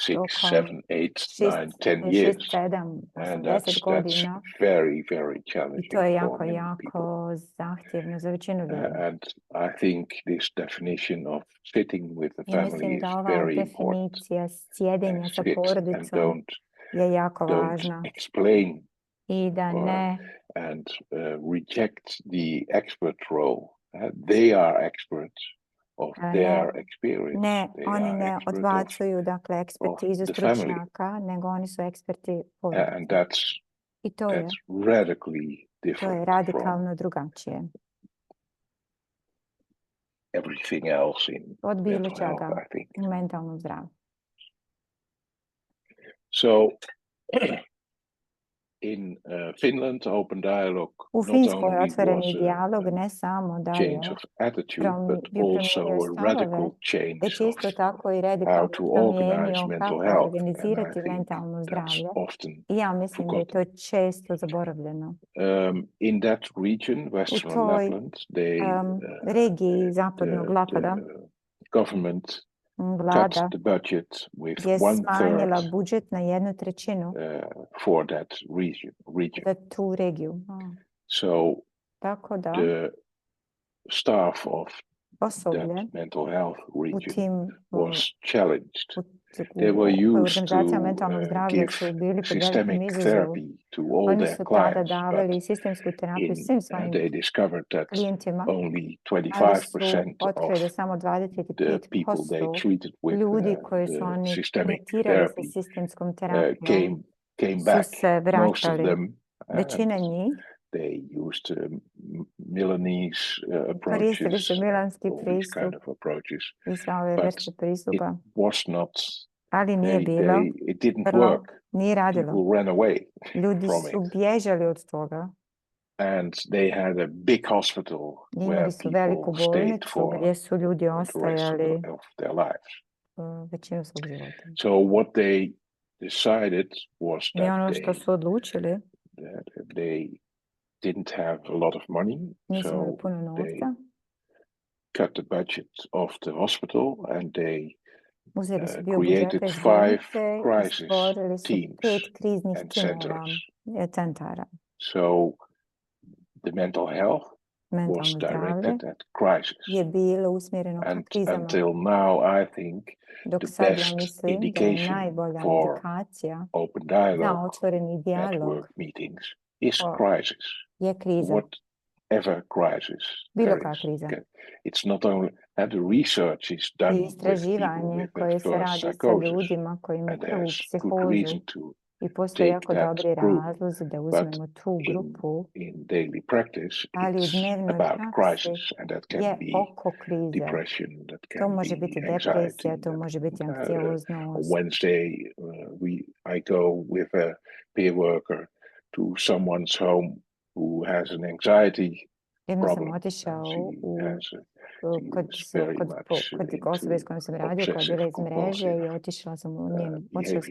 6, 7, 8, 9, 10 years. 7, 80 godina. Very, very challenging. I to je jako zahtjevno za većinu ljudi. And I think this definition of sitting with the family is very important. Mislim da ova definicija sjedenja sa porodicom je jako važna. Don't explain i da ne and reject the expert role. They are experts of their experience. Ne, oni ne odbacuju dakle ekspertizu stručnjaka, nego oni su eksperti porodice. And that's radically different. To je radikalno drugačije. Everything else in od bilo mental čega health, I think. U mentalnom zdravlju. So in Finland, open dialogue U Finskoj otvoreni dijalog ne samo da je promijenio stavove, već isto tako i radikalno promijenio kako organizirati mentalno zdravlje. I ja mislim da je to često zaboravljeno. In that region, Western Lapland, regiji zapadnog Lapada, government vlada cut the budget with je 1/3 smanjila budžet na 1/3 for that region. Za tu regiju. So tako da the staff of osoblje that mental health region tim, was challenged. They were used to give systemic therapy to all their clients, but they discovered that only 25% of the people they treated with the systemic therapy came back. Most of them Većina njih they used Milanese koristili approaches, su milanski all these pristup kind of approaches, i sve ove but vrste pristupa, it was not, ali nije bilo it didn't vrlo, work. nije radilo. People ran away Ljudi from su it. bježali od toga. And they had a big hospital where Imali su veliku people stayed bolnicu for gdje su ljudi the rest ostajali of their lives. većinu svog života. So what they decided was I ono that što su odlučili, they didn't have a lot of money, nisu so imali puno they novca, cut the budget of the hospital and they uzeli su dio created budžeta iz 5 bolnice i crisis stvorili su 5 teams kriznih and timova, centers. centara. So the mental health was Mentalno zdravlje directed at crisis. je bilo usmjereno ka And krizama. until now, I think Dok the sad ja best mislim da je indication najbolja for indikacija open za dialogue otvoreni dijalog network meetings is o- crisis. je kriza. Whatever crisis Bilo there koja is. kriza. It's not only that the research is done I with people istraživanje with koje that se first radi sa psychosis, ljudima koji imaju and prvu there's good psihozu reason to i postoje take jako that dobri group, razlozi da uzmemo tu grupu, in daily practice, ali u it's dnevnoj about praksi crisis, and that can je be oko krize. depression, that To can može be biti anxiety. depresija, to That, može biti on anksioznost. Wednesday, I go with a peer worker to someone's home who has an anxiety Jednom sam problem. otišao She is very much kod into osobe s kojom sam radio, koja je bila iz mreže, obsessive-compulsive, i otišla sam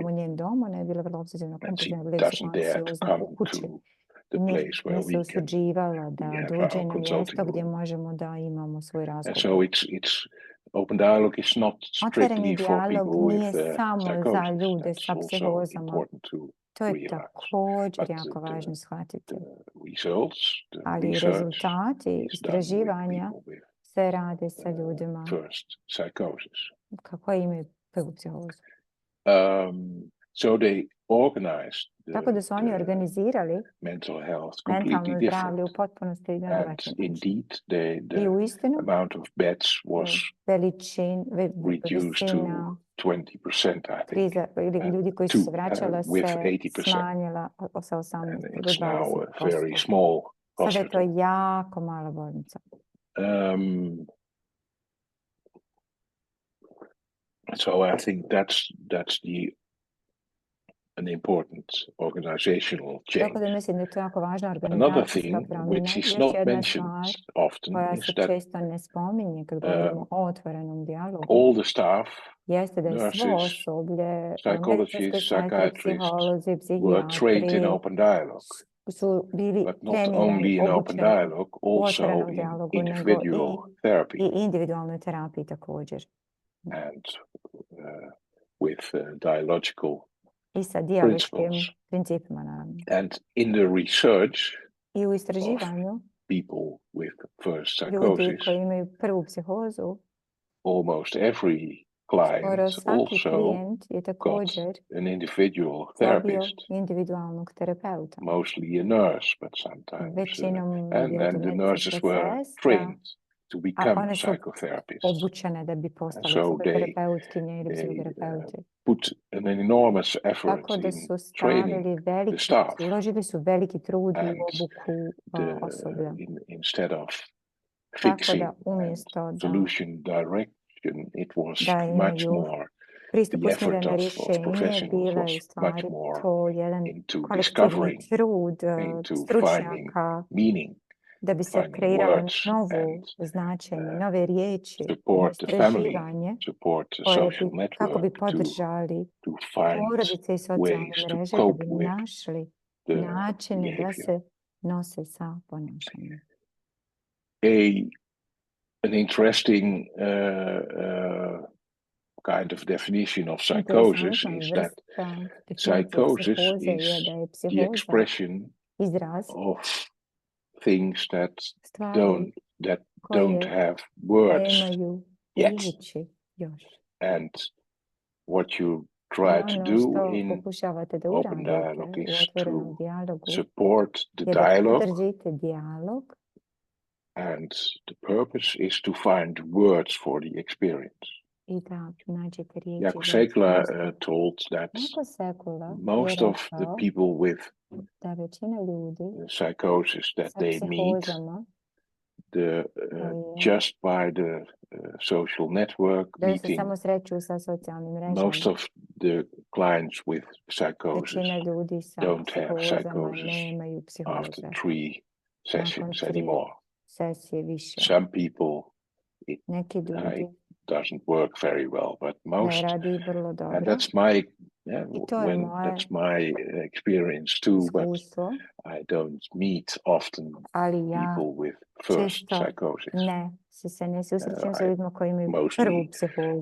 u njen dom, ona je bila vrlo obsesivna and she kompulsivna, bila doesn't dare to anksiozna come u kući. to the I place where nije se we can usuđivala da have dođe our na mjesto consulting gdje room. možemo da imamo svoj And so razgovor. it's open dialogue is not Otvoreni strictly for dijalog people nije with samo za psychosis. ljude That's sa also psihozama. important to To je realize. također But jako važno shvatiti. Results, the Ali research rezultati is done with istraživanja people with se rade sa ljudima first psychosis. kako imaju prvu psihozu. So they organized Tako da su oni organizirali mental health mentalno completely zdravlje u different. potpunosti na And drugačiji način. indeed, I the uistinu, amount of beds was reduced to visina 20%, I think. kriza ili ljudi koji su se vraćala se with 80%. smanjila sa And 18 do it's now a very 20%. small Sada je to hospital. jako mala bolnica. So I think that's an important organizational change. Tako da mislim da je to jako važna Another organizacijska thing promjena. which is Još not jedna mentioned stvar often koja is se that često ne spominje kad govorimo o otvorenom dijalogu, all the staff, jeste da je svo nurses, osoblje, psychologists, medicinske sestre, psychiatrists psiholozi, were trained in psihijatri open dialogue. su bili But not trenirani, only in open obučeni dialogue, u also otvorenom in dijalogu, nego individual therapy. i individualnoj terapiji također. And with dialogical I sa dijaloškim principles. principima, naravno. And in the research I u istraživanju people with first ljudi psychosis, koji imaju prvu psihozu, almost every skoro client svaki also klijent je got također an individual dobio therapist, individualnog terapeuta. mostly a nurse, but sometimes, Većinom and bio to the nurses medicinska were sestra, trained to a become one su psychotherapists. obučene da bi postale so psihoterapeutkinje ili they psihoterapeuti. put an enormous effort Tako da in su training stavili the veliki, staff, uložili su veliki trud u and obuku osoblja. instead of Tako fixing da umjesto and da solution direction, it was da much imaju more pristup the effort usmjereno of rješenje, professionals bila je u was stvari much more to jedan into kolektivni discovering, trud into finding stručnjaka meaning, da bi se finding kreiralo words novo and značenje, nove riječi, support the family, istraživanje support the koje social bi, kako bi network podržali to find porodice i socijalne ways to mreže da cope bi with našli the načine da behavior. se nose sa ponašanjem. An interesting kind of definition of psychosis is that psychosis is the expression izraz of things that stvari don't have words nemaju yet. riječi još. And what you try to do in pokušavate da open uradite dialogue u is otvorenom to dijalogu support the je da dialogue, podržite dijalog, and the purpose is to find words for the experience. I da nađete riječi. Jako Sekula told that most of the people with psychosis that they meet, just by the social network meeting, most of the clients with psychosis don't have psychosis after 3 sessions anymore. Some people, it doesn't work very well, but most, and that's my that's my experience too, but I don't meet often people with first psychosis. I mostly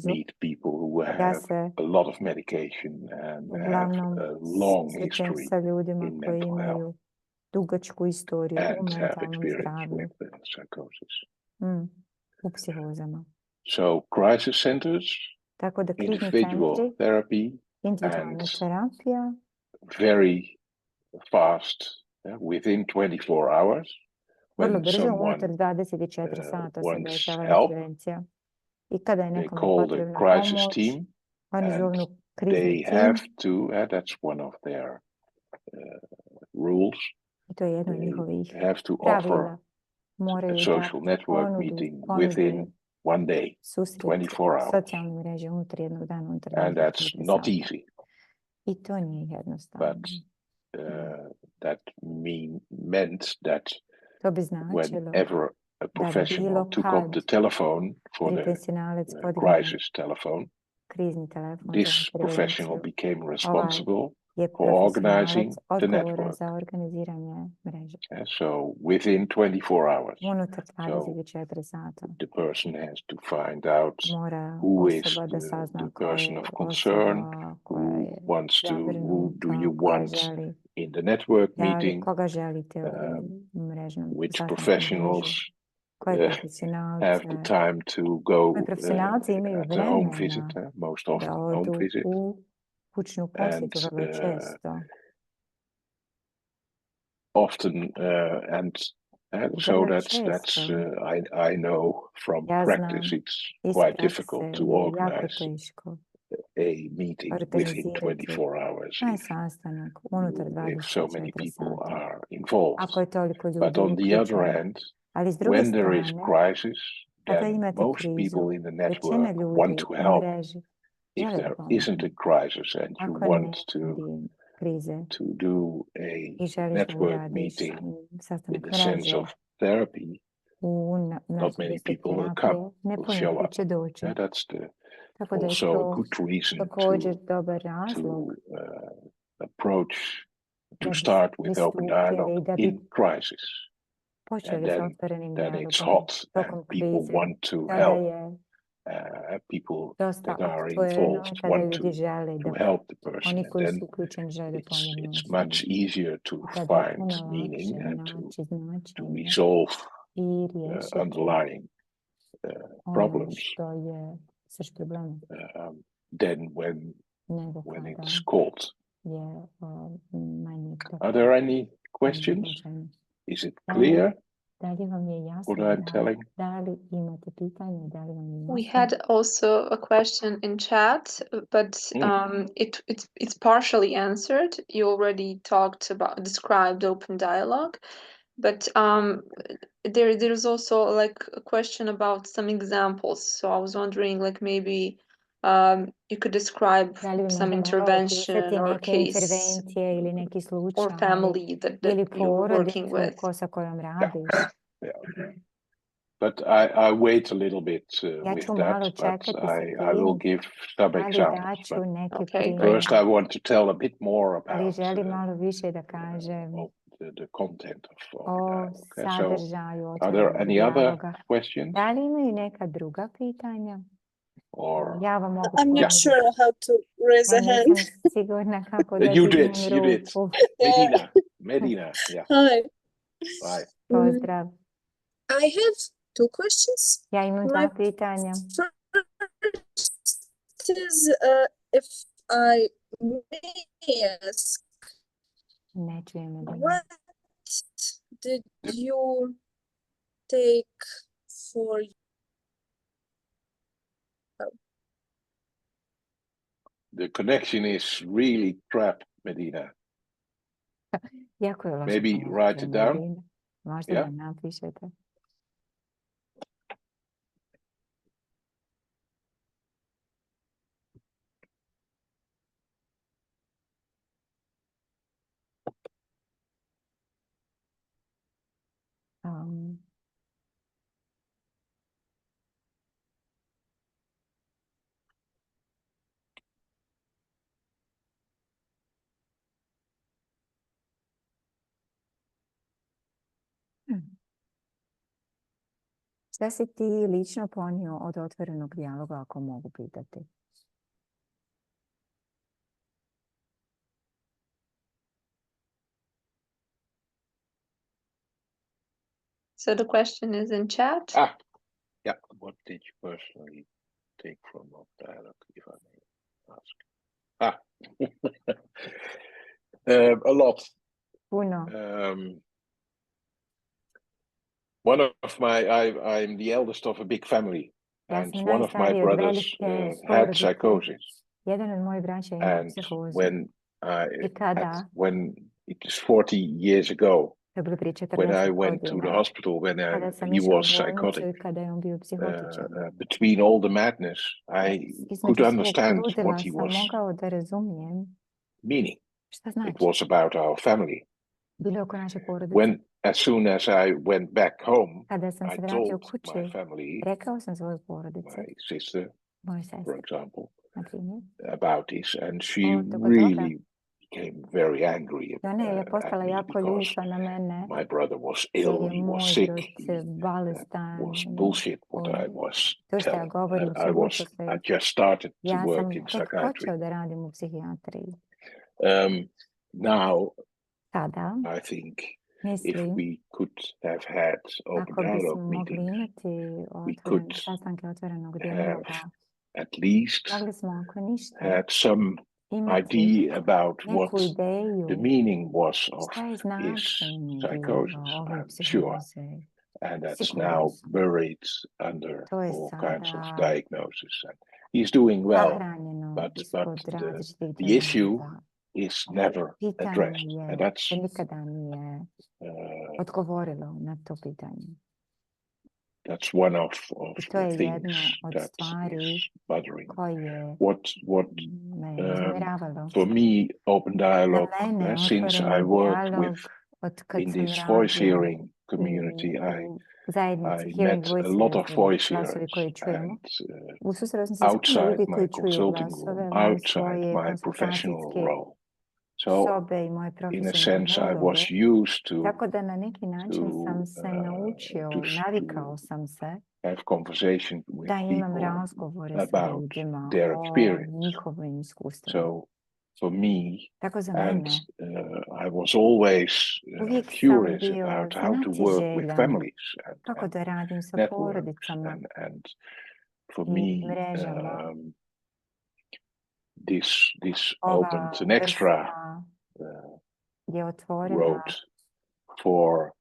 meet people who have a lot of medication and have a long history in mental health and have experience with psychosis. So crisis centers, individual therapy, and very fast, within 24 hours, when someone wants help, they call the crisis team, and they have to, that's one of their rules, they have to offer a social network meeting within 1 day, 24 hours. And that's not easy. But that meant that whenever a professional took up the telephone for the crisis telephone, this professional became responsible for organizing the network. So within 24 hours, so the person has to find out who is the person of concern, who do you want in the network meeting, which professionals have the time to go at a home visit, most often home visit. And often, so that's I know from practice, it's quite difficult to organize a meeting within 24 hours if so many people are involved. But on the other hand, when there is crisis, then most people in the network want to help. If there isn't a crisis and you want to do a network meeting in the sense of therapy, not many people will come, will show up. That's also a good reason to start with open dialogue in crisis. And then it's hot and people want to help. People that are involved want to help the person, and then it's much easier to find meaning and to resolve underlying problems than when it's cold. Are there any questions? Is it clear what I'm telling? We had also a question in chat, but it's partially answered. You already described open dialogue, but there's also like a question about some examples. So I was wondering, like maybe you could describe some intervention or case or family that you're working with. Yeah. But I wait a little bit with that, but I will give some examples. But first, I want to tell a bit more about the content of dialogue. So, are there any other questions? Or I'm not sure how to raise a hand. You did. Medina, yeah. Hi. Bye. I have 2 questions. My first is if I may ask, what did you take for The connection is really crap, Medina. Jako je loša Maybe komunikacija, write it down. Medina. Možda Yeah. da napišete. Šta si ti lično ponio od otvorenog dijaloga, ako mogu pitati? So the question is in chat. Yeah. What did you personally take from our dialogue, if I may ask? A lot. Puno. I'm the eldest of a big family, and one of my brothers had psychosis. Jedan od mojih braća ima psihozu. When it is 40 years ago, when I went to the hospital, when he was psychotic, between all the madness, I could understand what he was meaning. It was about our family. As soon as I went back home, I told my family, my sister, for example, about this, and she really became very angry at me because my brother was ill, he was sick, that was bullshit what I was telling. I just started to work in psychiatry. Now, I think if we could have had open dialogue meetings, we could have at least had some idea about what the meaning was of his psychosis, I'm sure. And that's now buried under all kinds of diagnosis. And he's doing well, but the issue is never addressed. And that's that's one of the things that is bothering. What for me, open dialogue, since I work in this voice hearing community, I met a lot of voice hearers, and outside my consulting room, outside my professional role. So, in a sense, I was used to have conversation with people about their experience. So, for me, and I was always curious about how to work with families and networks. And for me, this opened an extra road for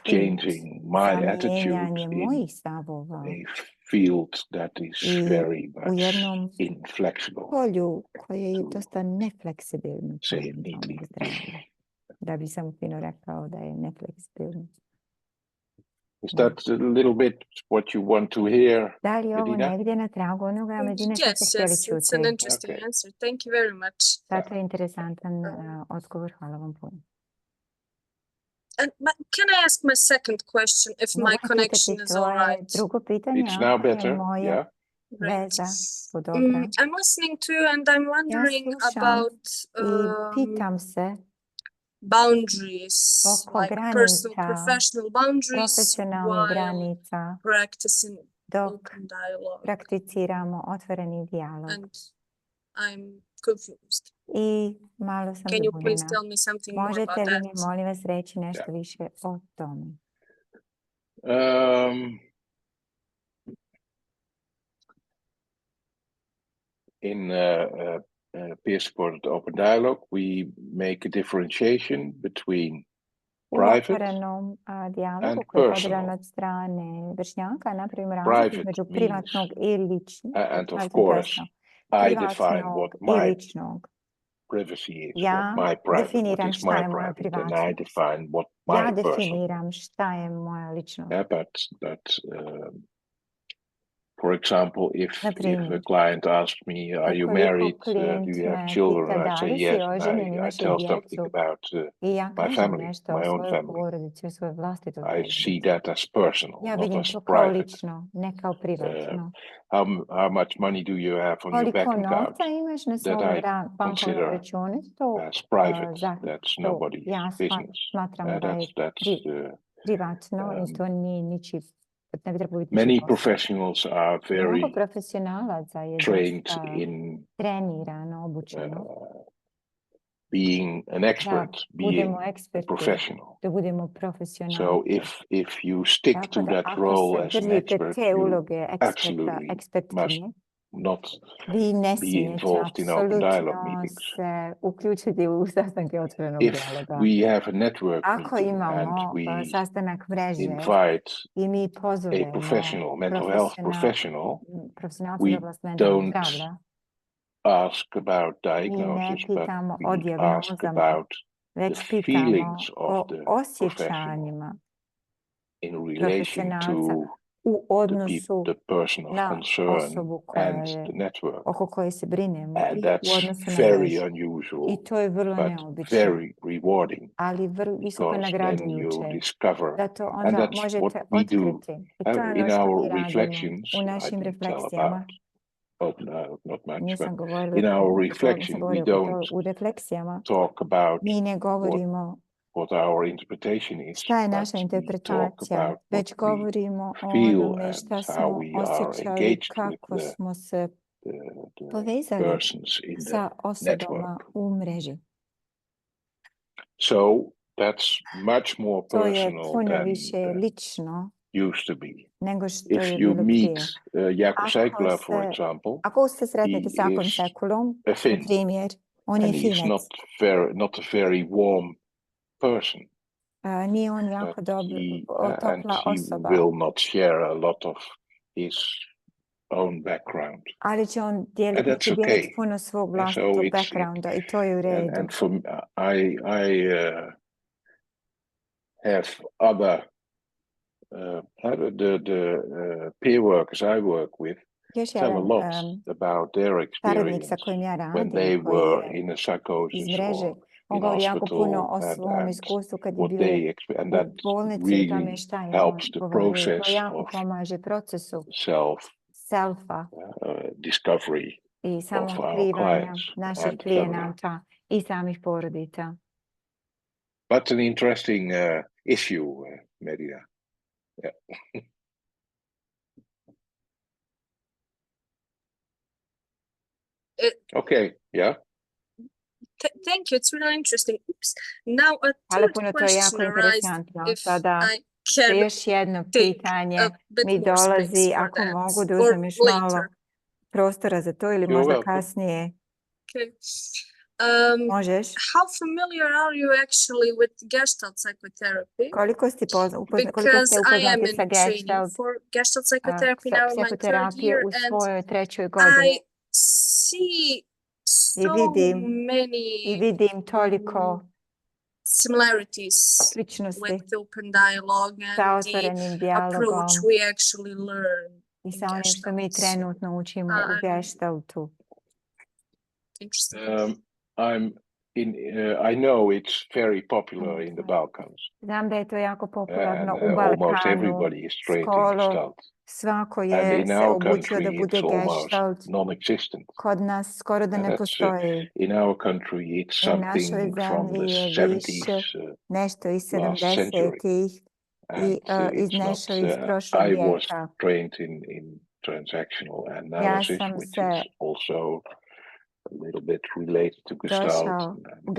changing my attitude in a field that is very much inflexible. Say it neatly. Is that a little bit what you want to hear, Medina? Yes, it's an interesting answer. Thank you very much. Zato je interesantan odgovor. Hvala vam puno. But can I ask my second question if my connection is all right? Drugo pitanje, it's now better, yeah. Veza dobra. I'm listening to you and I'm wondering about pitam se boundaries, like personal, professional boundaries while practicing open dialogue. Prakticiramo otvoreni dijalog. And I'm confused. I malo sam Can you please zbunjena. tell me something more about Možete li mi, that? molim vas, reći nešto više o tome? In peer-supported open dialogue, we make a differentiation between private and personal. Od strane vršnjaka napravimo razliku između privatnog i ličnog. And of course, I define what my privacy is, what my private, what is my private, and I define what my personal. Yeah, but for example, if a client asks me, "Are you married? Do you have children?" I say yes, and I tell something about my family, my own family. I see that as personal, not as private. How much money do you have on your bank account? That I consider as private. That's nobody's business. Many professionals are very trained in being an expert, being a professional. So if you stick to that role as an expert, you absolutely must not be involved in open dialogue meetings. If we have a network meeting and we invite a professional, mental health professional, we don't ask about diagnosis, but we ask about the feelings of the professional in relation to the person of concern and the network. And that's very unusual, but very rewarding, because then you discover, and that's what we do in our reflections. I didn't tell about open dialogue, not much, but in our reflection, we don't talk about what our interpretation is, but we talk about what we feel and how we are engaged with the persons in the network. So that's much more personal than used to be. If you meet Jaakko Seikkula, for example, he is a Finn, and he's not a very warm person. But he will not share a lot of his own background. And that's okay. And so and for me, I have other the peer workers I work with tell a lot about their experience when they were in a psychosis or in hospital, and what they experience, and that really helps the process of self-discovery of our clients. But an interesting issue, Medina. Yeah. Okay, yeah. Thank you. It's really interesting. Oops. Now a third question arises, if I can take a bit more space for that, or later. You're welcome. Okay. How familiar are you actually with Gestalt psychotherapy? Because I am in training for Gestalt psychotherapy now in my third year, and I see so many similarities with the open dialogue and the approach we actually learn in Gestalt. Interesting. I know it's very popular in the Balkans. And almost everybody is trained in Gestalt. And in our country, it's almost non-existent. And that's, in our country, it's something from the 70s, last century. And it's not. I was trained in transactional analysis, which is also a little bit related to Gestalt. And,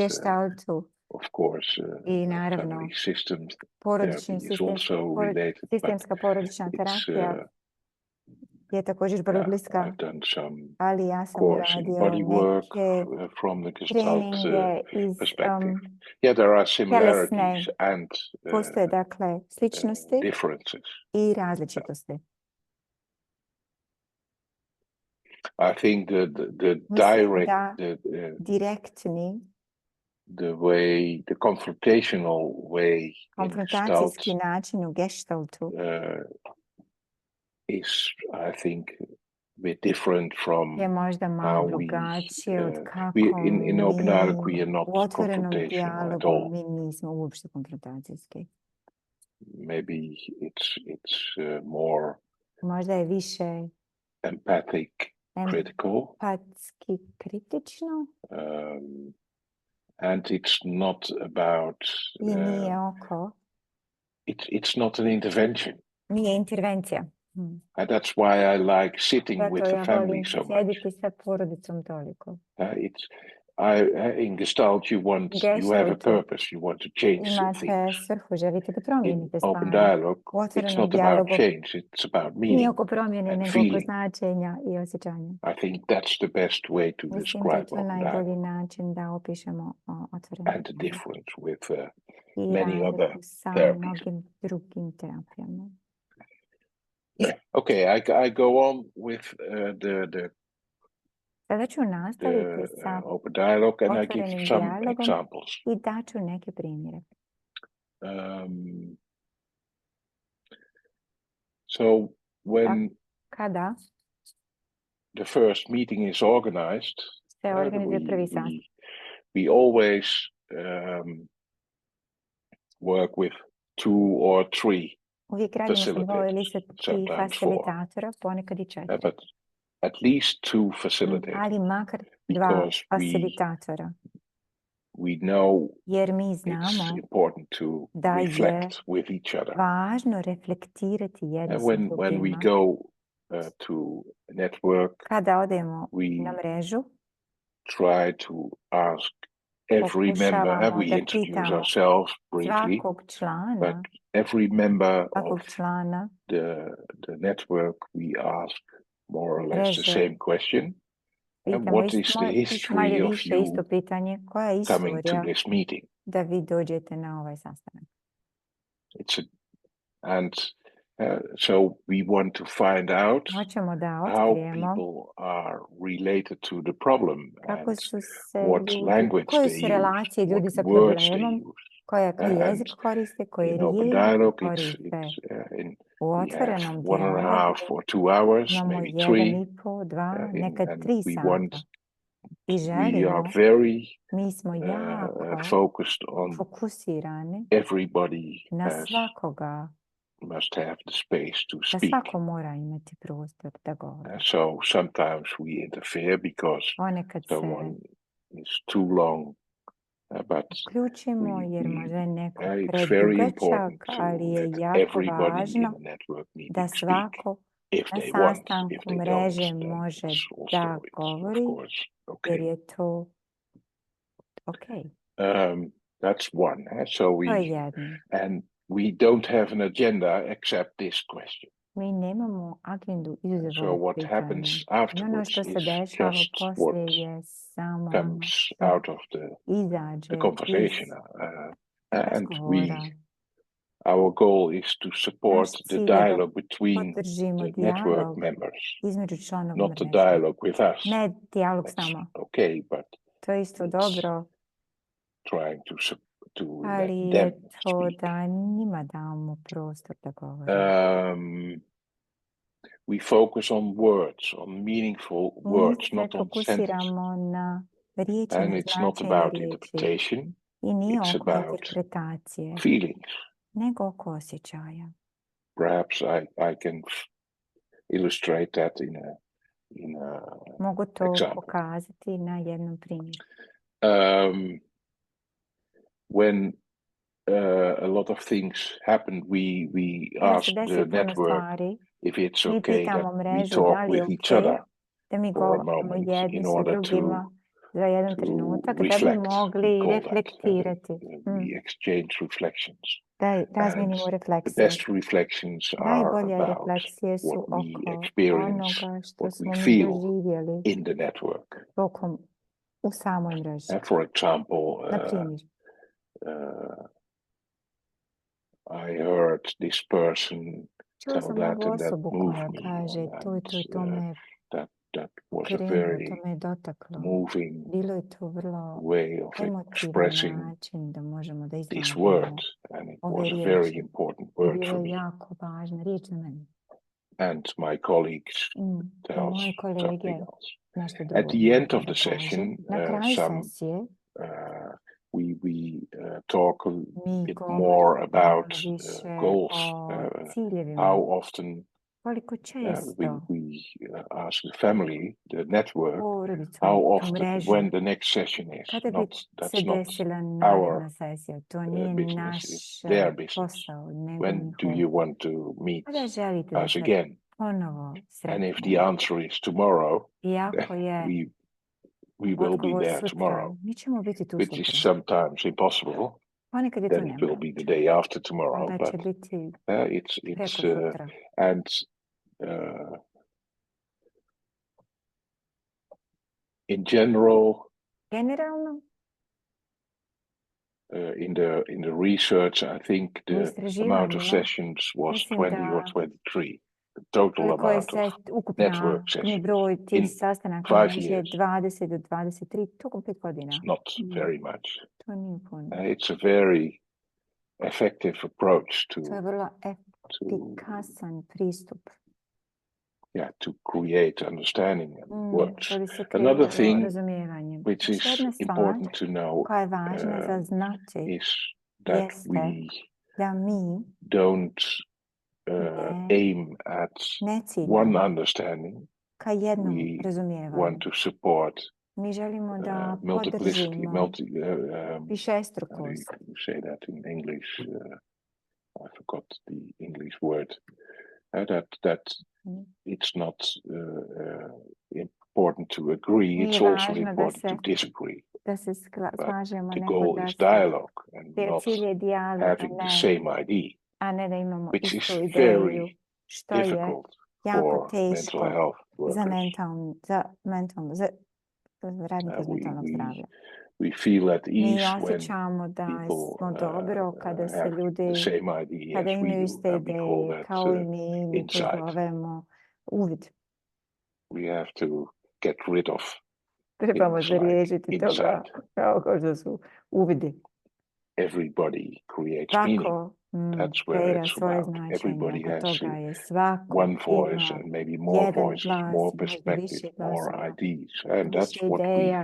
of course, family systems therapy is also related, but it's, I've done some course in body work from the Gestalt perspective. Yeah, there are similarities and differences. I think the direktni, the confrontational way konfrontacijski način u gestaltu is, I think, a bit different from je možda malo drugačije od kako in open dialogue we are not u otvorenom confrontational at dijalogu all. mi nismo uopšte konfrontacijski. Maybe it's more Možda je više empathic, critical. Empatski kritično. And it's not about I nije oko. It's not an intervention. Nije intervencija. And that's why I like sitting with the family so much. Sjediti sa porodicom toliko. In Gestalt you have a purpose, you want to change things. Imate svrhu, želite da promijenite stvari. In open dialogue, it's not about change, it's about meaning. Nije oko promjene, nego oko značenja i osjećanja. I think that's the best way to describe Mislim da je to najbolji način da opišemo otvoreno. And the difference with many other sa mnogim drugim terapijama. Okay, I go on with the Sada ću nastaviti sa open dialogue and I give otvorenim some dijalogom examples. I daću neke primjere. So when kada the first meeting is organized, se organizuje prvi sastanak, we always work with 2 or 3 uvijek radimo sa 2 ili sa 3 facilitatora, ponekad i 4. But at least 2 facilitators. Ali makar 2 facilitatora. We know jer mi znamo it's important to reflect with each other. Važno reflektirati jedno sa drugima. When we go to network, kada odemo na mrežu, try to ask every member, we introduce ourselves briefly, but every member of the network, we ask more or less the same question. And what is the history of you coming to this meeting? Da vi dođete na ovaj sastanak. So we want to find out how people are related to the problem and what language they use, what words they use. Jezik koriste, koje riječi koriste. U otvorenom dijalogu 1.5 or 2 hours, maybe 3, 2, nekad 3 sata. I želimo, mi smo jako fokusirani na svakoga. Must have the space to speak. Da svako mora imati prostor da govori. So sometimes we interfere because someone is too long. But uključimo jer možda je neko predugačak, ali je jako važno da svako na sastanku mreže može da govori, jer je to okay. That's one. So and we don't have an agenda except this question. Mi nemamo agendu izuzev so what happens afterwards is just what comes out of the conversation. And our goal is to support the dialogue between the network members, not the dialogue with us. That's okay, but to je isto dobro. Trying to ali je to da njima damo prostor da govore. We focus on words, on meaningful words, not on sentences. And it's not about interpretation, it's about feelings. Nego oko osjećaja. Perhaps I can illustrate that in a mogu to pokazati na jednom primjeru. When a lot lot of things happen, we ask the network if it's okay that we talk with each other for a moment in order to reflect. We exchange reflections. The best reflections are about what we experience, what we feel in the network. For example, I heard this person tell that, and that moved me. that was a very moving way of expressing this word, and it was a very important word for me. And my colleagues tell something else. At the end of the session, we talk a bit more about goals. How often we ask the family, the network, how often, when the next session is. That's not our business, it's their business. When do you want to meet us again? And if the answer is tomorrow, we will be there tomorrow, which is sometimes impossible. Then it will be the day after tomorrow, but in general, in the research, I think the amount of sessions was 20 or 23. The total amount of network sessions in 5 years. It's not very much. It's a very effective approach to create understanding and works. Another thing which is important to know is that we don't aim at one understanding. We want to support multiplicity, how do you say that in English? I forgot the English word. That it's not important to agree, it's also important to disagree. But the goal is dialogue and not having the same idea, which is very difficult for mental health workers. We feel at ease when people have the same idea as we do, and we call that insight. We have to get rid of things like insight. Everybody creates meaning. That's where it's about. Everybody has one voice and maybe more voices, more perspectives, more ideas. And that's what we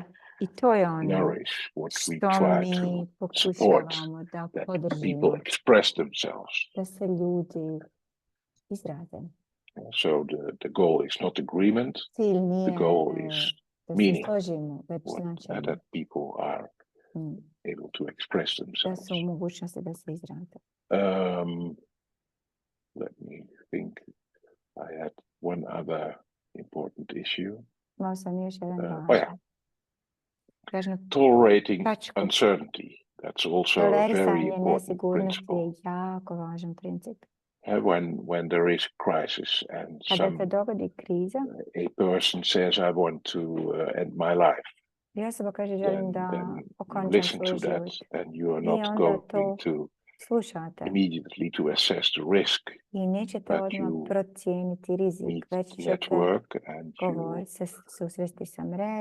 nourish, what we try to support, that people express themselves. So the goal is not agreement, the goal is meaning, that people are able to express themselves. Let me think. I had one other important issue. Tolerating uncertainty. That's also a very important principle. When there is a crisis and a person says, I want to end my life, then listen to that, and you are not going to immediately to assess the risk, but you meet network and you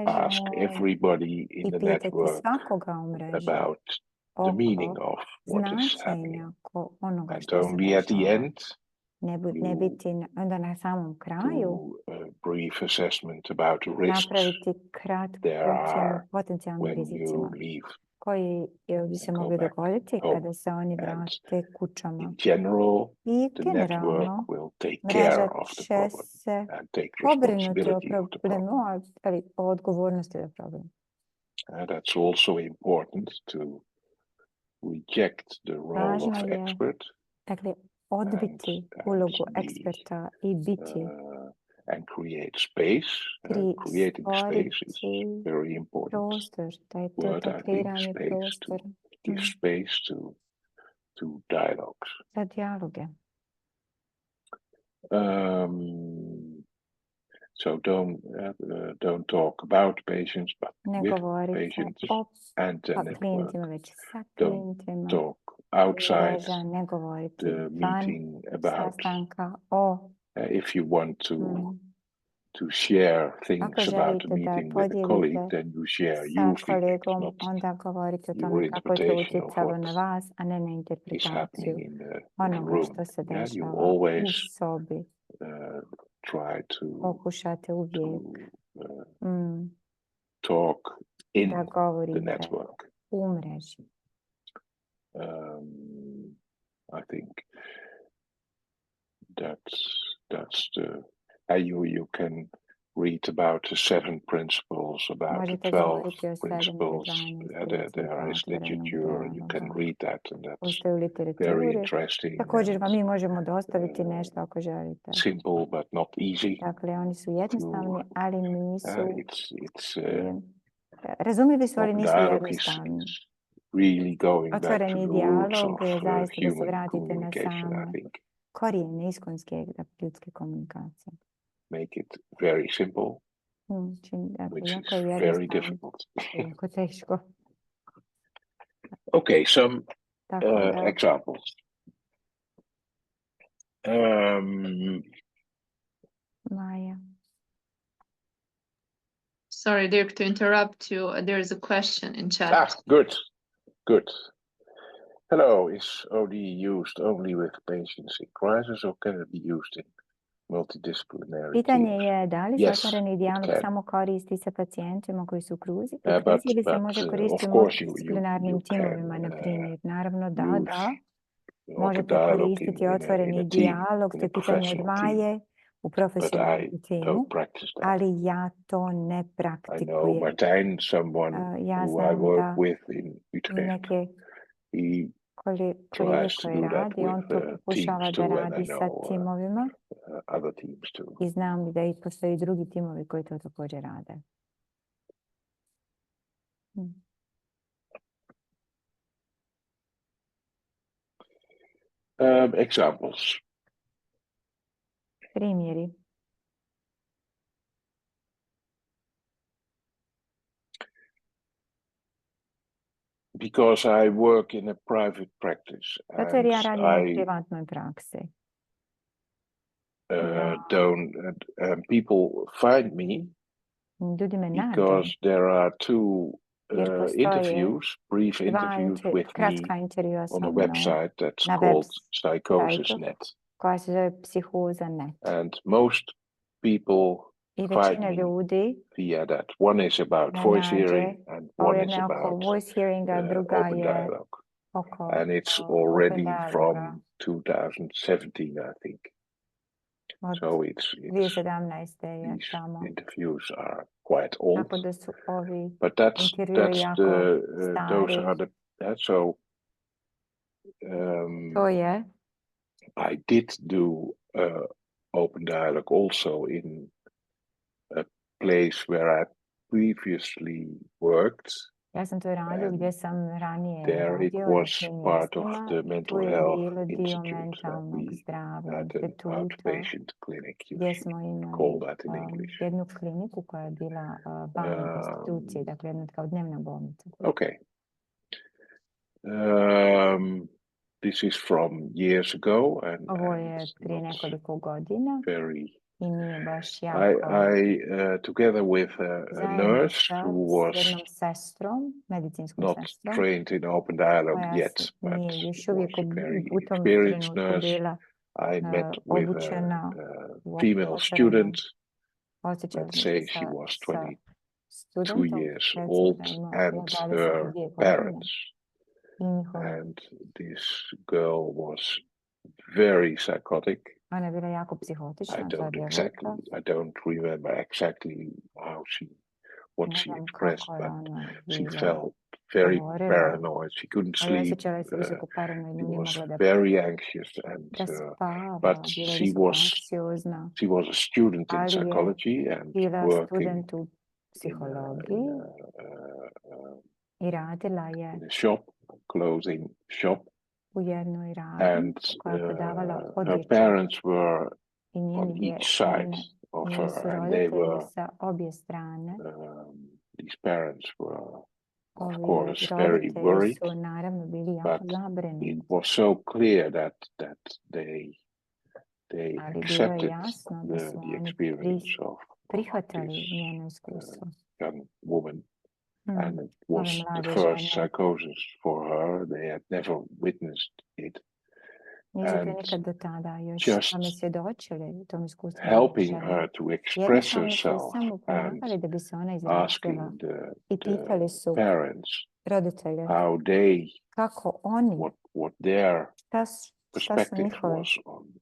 ask everybody in the network about the meaning of what is happening. And only at the end, you do a brief assessment about the risks there are when you leave. In general, the network will take care of the problem and take responsibility of the problem. That's also important to reject the role of expert and create space. Creating space is very important word, I think, space, to give space to dialogues. So don't talk about patients, but with patients and the network. Don't talk outside the meeting about if you want to to share things about the meeting with a colleague, then you share your feelings, not onda govorite o your tome kako je to interpretation of utjecalo what na vas, a ne na is interpretaciju happening in the onoga room. što se Yeah, you dešava u always sobi. try to Pokušate uvijek talk in da the govorite network. u mreži. I think that's the you can read about the 7 principles, about the 12 principles. There is literature, you can read that, and that's very interesting. Također vam mi možemo dostaviti nešto ako želite. Simple but not easy. Dakle, oni su jednostavni, ali nisu... Razumljivi su, ali nisu jednostavni. Otvoreni dijalog je zaista da se vratite na same korijene iskonske ljudske komunikacije. Make it very simple, which is very difficult. Jako teško. Okay, some examples. Maja. Sorry, Dirk, to interrupt you. There is a question in chat. Good. Hello, is OD used only with patients in crisis, or can it be used in multidisciplinary Pitanje teams? je da li se otvoreni dijalog samo koristi sa pacijentima koji su u krizi ili se može koristiti u multidisciplinarnim timovima, na primjer. Naravno da. Možete koristiti otvoreni dijalog, to je pitanje odvaje u profesionalnom timu, ali ja to ne praktikujem. Ja znam da neke kolege koje radi, on to pokušava da radi sa timovima i znam da i postoji drugi timovi koji to također rade. Examples. Primjeri. Because I work in a private practice. Zato jer ja radim u privatnoj praksi. People find me because there are 2 interviews, brief interviews with me on a website that's called Psychosis.net. Koja se zove Psihoza.net. And most people find me via that. One is about voice hearing and one is about open dialogue. And it's already from 2017, I think. So these interviews are quite old. But those are the so I did do open dialogue also in a place where I previously worked. Ja sam to radio gdje sam ranije there it was part of the mental health institute that we had an outpatient clinic, you call that in English. Jednu kliniku koja je bila ban institucije, dakle jedna kao dnevna bolnica. Okay. This is from years ago and ovo je prije nekoliko godina. Very I nije baš jako. I together with a nurse who was not trained in open dialogue yet, but was a very experienced nurse. I met with a female student. Let's say she was 22 years old, and her parents. And this girl was very psychotic. Ona je bila jako psihotična. I don't remember exactly what she expressed, but she felt very paranoid. She couldn't sleep. She was very anxious, and but she was a student in psychology and working in a shop, clothing shop. And her parents were on each side of her, and they were, these parents were, of course, very worried, but it was so clear that they accepted the experience of prihvatali njeno iskustvo. Young woman, and it was the first psychosis for her. They had never witnessed it. Nisu to nikad do tada još tome svjedočili, tom iskustvu. Helping her to express herself and da bi se ona asking i pitali su parents roditelje how they, kako oni, what their šta perspective njihove, was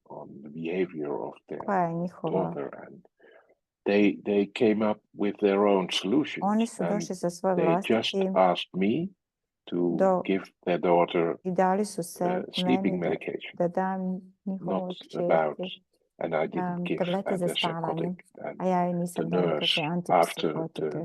on the behavior of their koja je njihova, daughter, and they came up with their own solutions. Oni su došli sa svoj They vlastiti, just asked me to give their daughter i dali su se sleeping meni medication, da dam njihovoj kćerki and I didn't give tablete za spavanje, antipsychotic. a ja joj nisam The dala nurse, kakve after antipsihotike.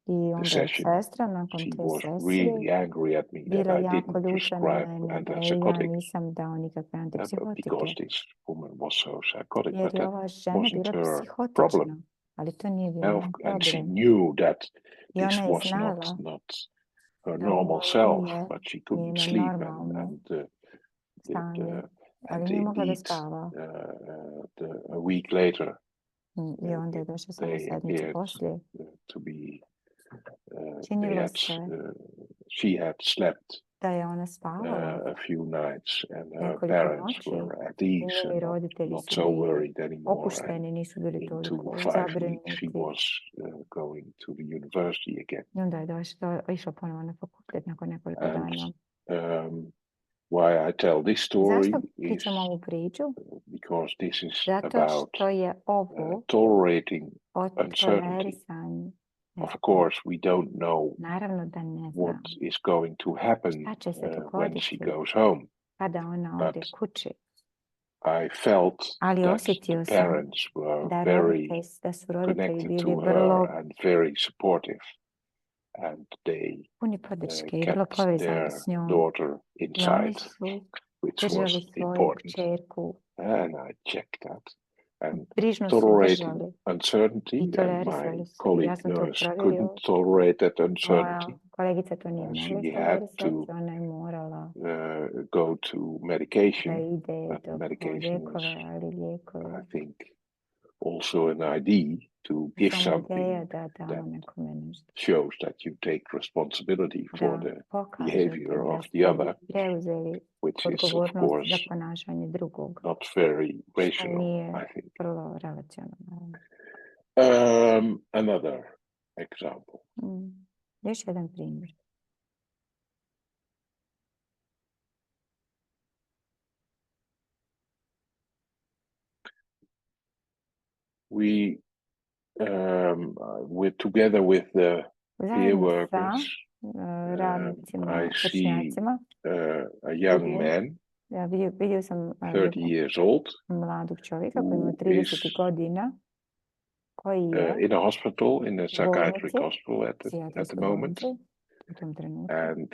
I the onda session, sestra nakon she te was sesije really angry at me that bila I jako didn't ljuta na prescribe mene da ja antipsychotics. nisam dao nikakve antipsihotike. Because this woman was so psychotic, Jer but je that ova žena wasn't bila her psihotična, problem. ali to nije bio njen And she problem. knew that I this ona je was znala not her da normal ovo self, nije but she couldn't njeno sleep, normalno stanje, ali and nije mogla da indeed, spava. a week later, I onda je došla samo they sedmicu appeared poslije. to be. Činilo se She had slept da je ona spavala a few nights, and her nekoliko parents noći were at i ease njeni and roditelji not su so bili worried anymore. opušteni, nisu bili Into toliko 5 weeks, she zabrinuti. was going to the university again. I onda je išla ponovo na fakultet nakon nekoliko dana. Why I tell this story Zašto is pričam ovu priču? because this is Zato about što je ovo tolerating o uncertainty. tolerisanju. Of course, we don't know Naravno da ne what znam is going to happen šta će se when dogoditi she goes home. kada ona ode kući. I felt Ali that osjetio the sam parents were da su roditelji connected bili to vrlo her and very supportive, and they puni podrške i vrlo kept povezani their s njom. daughter I inside, oni su which was držali svoju important. kćerku, And I checked that. And brižno su tolerating držali uncertainty, i and tolerisali my su. Ja colleague sam to nurse provjerio. couldn't tolerate that Moja uncertainty. kolegica to nije mogla She had tolerisati, ona je morala go to da medication. ide do Medication is, lijekove, ali lijekove. I think, also an idea to give Samo ideja something da damo nekome nešto. shows that you take responsibility for Da the pokažete behavior da of the ste other, preuzeli which is, of odgovornost course, za ponašanje drugog. not very Što rational, nije I think. vrlo relacionalno. Another example. Još jedan primjer. We're together with the peer Zajedno sa workers. radnicima, I see vršnjacima, a young man, ja vidio sam 30 years old, mladog čovjeka koji ima who 30 is godina, koji je in a hospital, in a psychiatric bolnici, hospital at the psihijatrijskoj moment, bolnici u tom trenutku. and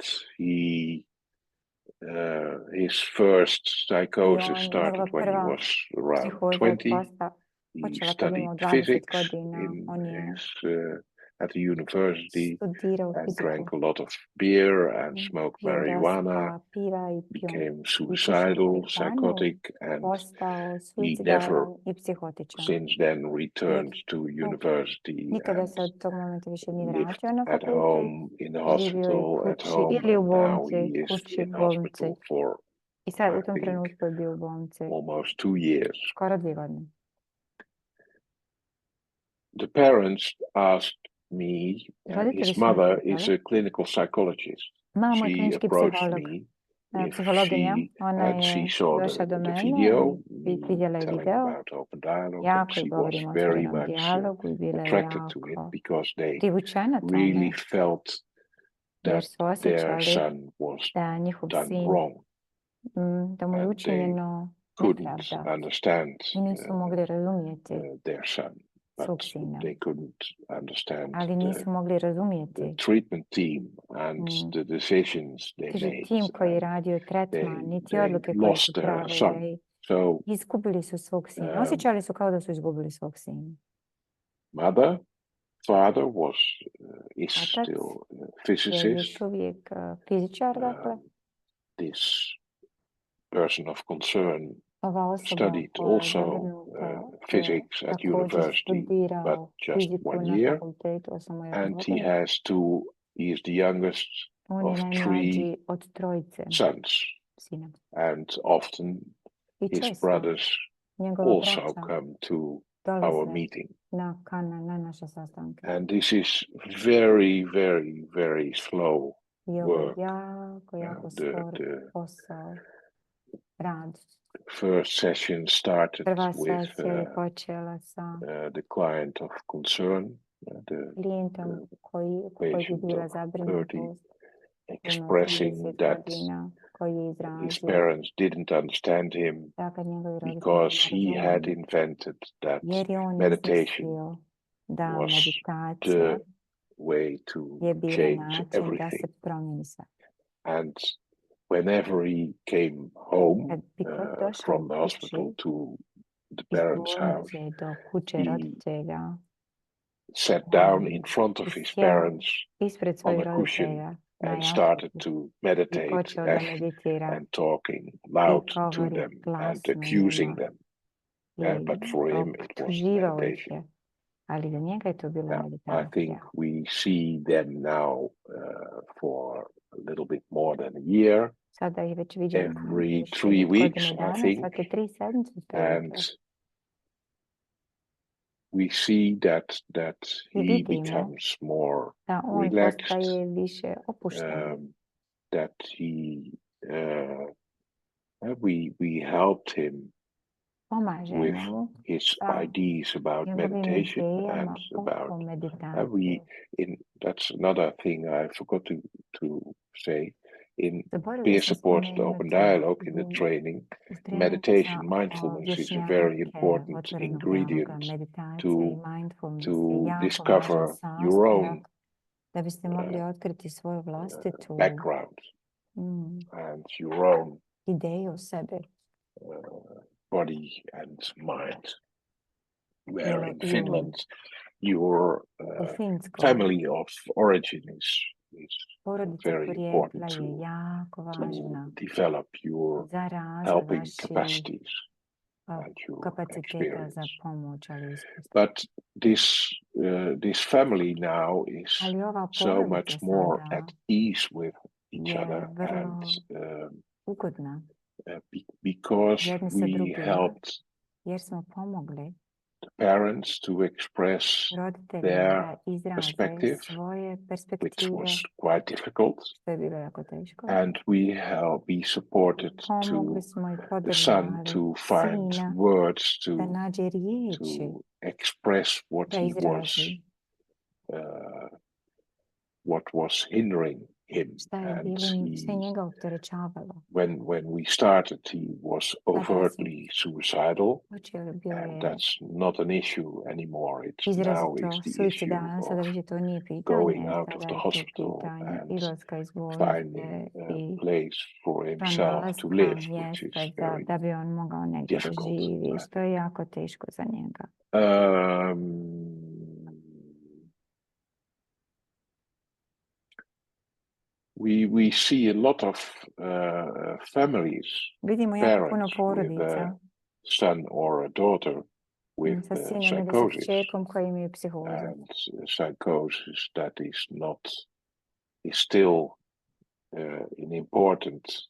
his first psychosis started when he was around 20. He počela kad studied imao 20 physics godina. in On je at the university studirao and fiziku. drank a lot of beer and smoked Pio marijuana, dosta piva i became pušio suicidal, marihuanu, psychotic, and postao he suicidalan never i psihotičan. since then returned to university Nikada and se od tog momenta više nije lived vratio na at fakultet. home, in the hospital, at home, Ili u and now bolnici, he is kući, in bolnici. hospital for, I sad u I tom think, trenutku je bio u bolnici. almost 2 years. Skoro 2 godine. The parents asked me, his mother is a clinical psychologist. Mama je She klinički approached psiholog. me if Psihologinja, ona and she je saw došla do the mene video, i vidjela je telling video. about open dialogue, and Jako she je was govorimo o very otvorenom much dijalogu i bila je attracted to it jako because they privučena really tome, felt jer that su their osjećali son was da njihov done sin, wrong, da mu je and they učinjeno couldn't nepravda understand i nisu mogli razumjeti their son, but svog sina. they couldn't understand Ali nisu mogli razumjeti the treatment team and the decisions they made. tim koji je radio tretman, niti odluke koje su pravili. Izgubili su svog sina. Osjećali su kao da su izgubili svog sina. Father is Otac still je physicist. još uvijek fizičar, dakle. This person of concern studied also physics at university, but just 1 year. And he is the youngest of 3 sons. And often his brothers also come to our meeting. And this is very, very, very slow work. The first session started with the client of concern, the patient of 30, expressing that his parents didn't understand him because he had invented that meditation was the way to change everything. And whenever he came home from the hospital to the parents' house, he sat down in front of his parents on a cushion and started to meditate and talking loud to them and accusing them. But for him it was meditation. I think we see them now for a little bit more than a year, every 3 weeks, I think. And we see that he becomes more relaxed, that we helped him with his ideas about meditation and about that's another thing I forgot to say. In peer supported open dialogue, in the training, meditation, mindfulness is a very important ingredient to discover your own background and your own body and mind. Where in Finland, your family of origin is very important to develop your helping capacities and your experience. But this family now is so much more at ease with each other, and because we helped the parents to express their perspective, which was quite difficult, and we supported the son to find words to express what he was, what was hindering him. And when we started, he was overtly suicidal, and that's not an issue anymore. Now it's the issue of going out of the hospital and finding a place for himself to live, which is very difficult. We see a lot of families, parents with a son or a daughter with psychosis, and psychosis that is still an important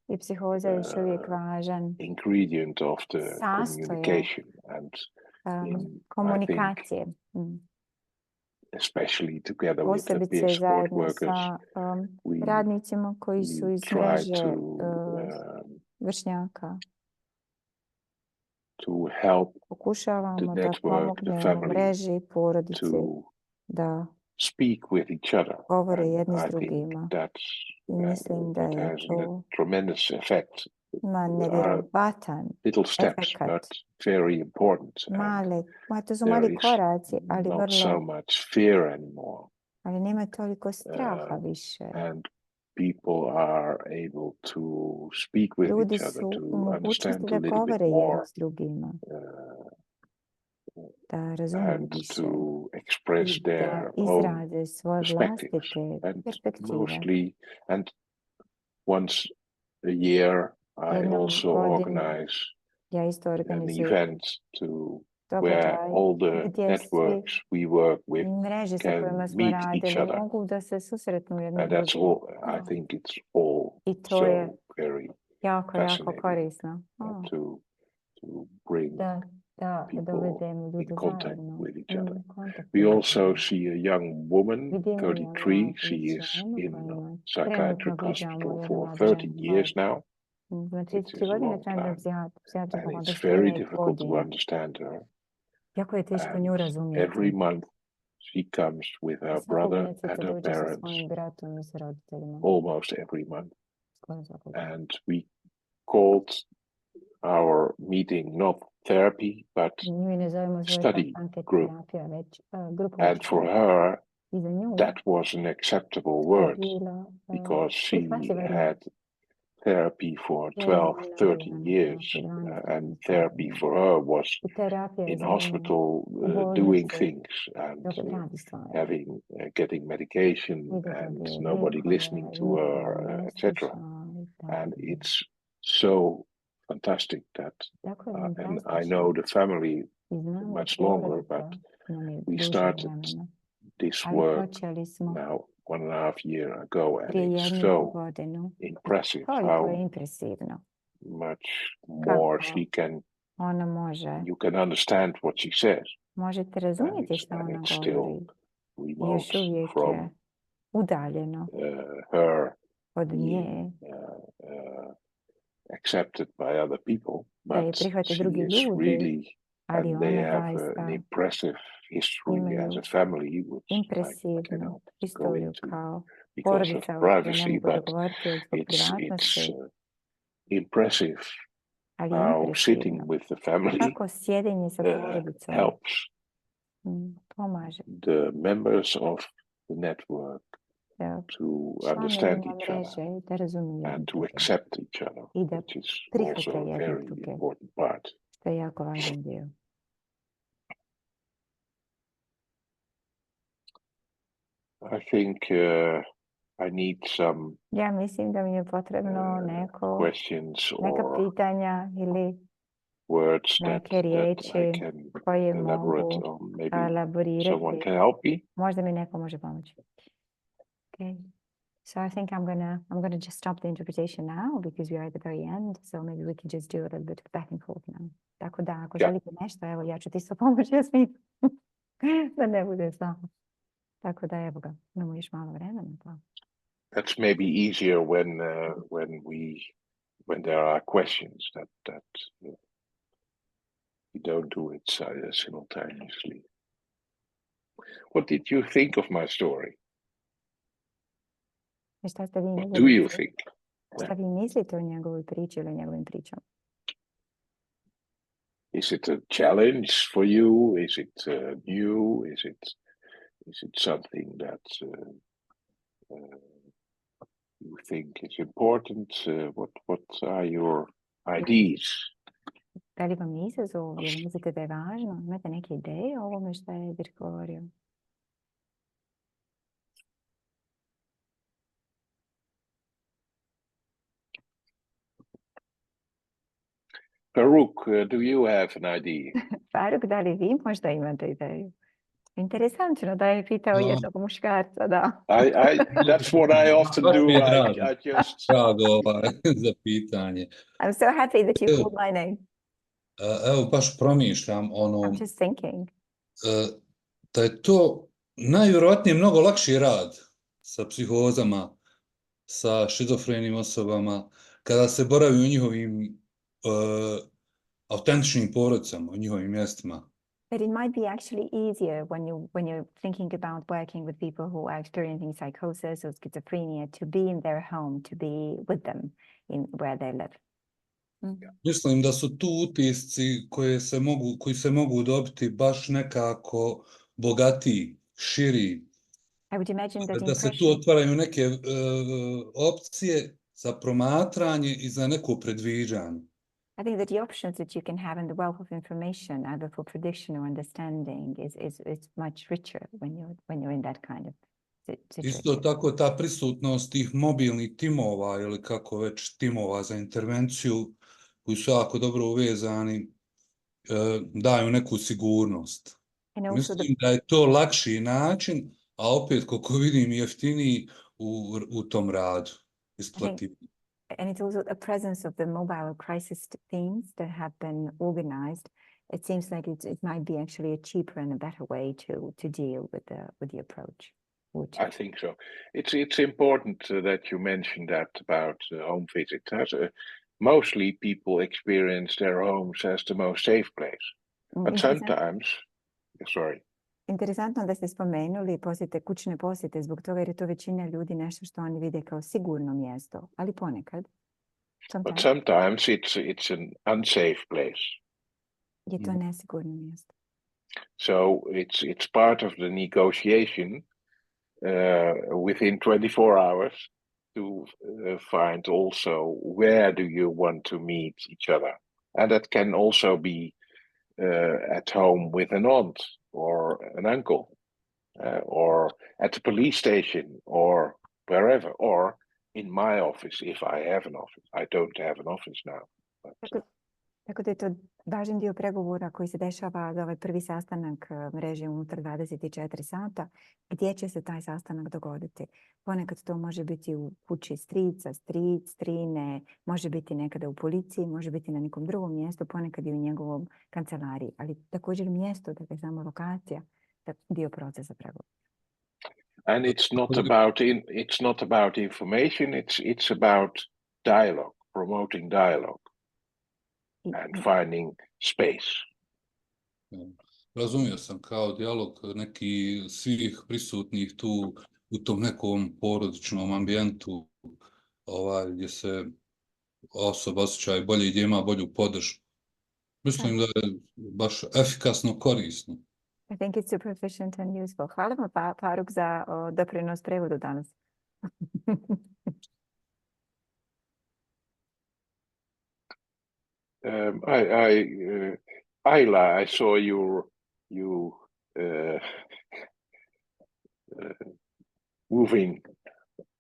ingredient of the communication, and I think, especially together with the peer support workers, we try to help the network, the family, to speak with each other. And I think that has a tremendous effect. Little steps, but very important. There is not so much fear anymore. And people are able to speak with each other, to understand a little bit more, and to express their own perspectives. And mostly, and once a year, I also organize Ja isto an organizujem event where all the networks we work with mreže sa can kojima smo meet each radili other. mogu da se susretnu jedno And that's all, I think it's all so very jako fascinating korisno. to bring people in contact with each other. We also see a young woman, 33. She is in a psychiatric hospital for 13 years now. It is a long time. And it's very difficult to understand her. Jako je teško nju razumjeti. Every month she comes with her brother and her parents, almost every month. And we called our meeting not therapy, but study group. And for her, that was an acceptable word because she had therapy for 12, 13 years. And therapy for her was in hospital doing things and getting medication and nobody listening to her, etc. And it's so fantastic that, and I know the family much longer, but we started this work now 1.5 years ago, and it's so impressive how much more she can, you can understand what she says, and it's still remote from her being accepted by other people, but she is really, and they have an impressive history as a family, which I cannot go into because of privacy, but it's impressive how sitting with the family helps the members of the network to understand each other and to accept each other, which is also a very important part. I think I need some questions or words that I can elaborate on. Maybe someone can help me. Okay. So I think I'm gonna just stop the interpretation now because we are at the very end. So maybe we can just do a little bit of back and forth now. Tako da, ako želite nešto, evo ja ću ti isto pomoći, Jasmin. Da ne bude samo. Tako da, evo ga, imamo još malo vremena. Pa. That's maybe easier when there are questions that we don't do it simultaneously. What did you think of my story? What do you think? Šta vi mislite o njegovoj priči ili njegovim pričama? Is it a challenge for you? Is it new? Is it something that you think is important? What are your ideas? Da li vam je izazov? Ili mislite da je važno? Imate neke ideje o ovome što je Dirk govorio? Faruk, do you have an idea? Faruk, da li vi možda imate ideju? Interesantno da je pitao jednog muškarca, da. That's what I often do. I just... Drago za pitanje. I'm so happy that you called my name. Evo, baš promišljam I'm just thinking. Da je to najvjerojatnije mnogo lakši rad sa psihozama, sa šizofrenim osobama, kada se boravi u njihovim autentičnim porodicama, u njihovim mjestima. But it might be actually easier when you're thinking about working with people who are experiencing psychosis or schizophrenia to be in their home, to be with them in where they live. Mislim da su tu utisci koji se mogu dobiti baš nekako bogatiji, širi. I would imagine that da se tu otvaraju neke opcije za promatranje i za neko predviđanje. I think that the options that you can have in the wealth of information, either for prediction or understanding, is much richer when you're in that kind of situation. Isto tako ta prisutnost tih mobilnih timova ili kako već timova za intervenciju koji su jako dobro uvezani, daju neku sigurnost. Mislim da je to lakši način, a opet, koliko vidim, jeftiniji u tom radu. And it's also a presence of the mobile crisis teams that have been organized. It seems like it might be actually a cheaper and a better way to deal with the approach. I think so. It's important that you mentioned that about home visits. Mostly people experience their homes as the most safe place. But sometimes, sorry. Interesantno da ste spomenuli kućne posjete zbog toga jer je to većina ljudi nešto što oni vide kao sigurno mjesto, ali ponekad. But sometimes it's an unsafe place. Je to nesigurno mjesto. So it's part of the negotiation within 24 hours to find also where do you want to meet each other. And that can also be at home with an aunt or an uncle or at the police station or wherever, or in my office if I have an office. I don't have an office now. Tako da je to važan dio pregovora koji se dešava za ovaj prvi sastanak mreže unutar 24 sata. Gdje će se taj sastanak dogoditi? Ponekad to može biti u kući strica, strine, može biti nekada u policiji, može biti na nekom drugom mjestu, ponekad i u njegovom kancelariji. Ali također mjesto, dakle samo lokacija, dio procesa pregovora. And it's not about information, it's about dialogue, promoting dialogue. And finding space. Razumio sam kao dijalog neki svih prisutnih tu u tom nekom porodičnom ambijentu gdje se osoba osjeća bolje i gdje ima bolju podršku. Mislim da je baš efikasno korisno. I think it's super efficient and useful. Hvala vam, Faruk, za doprinos prevodu danas. Ayla, I saw you moving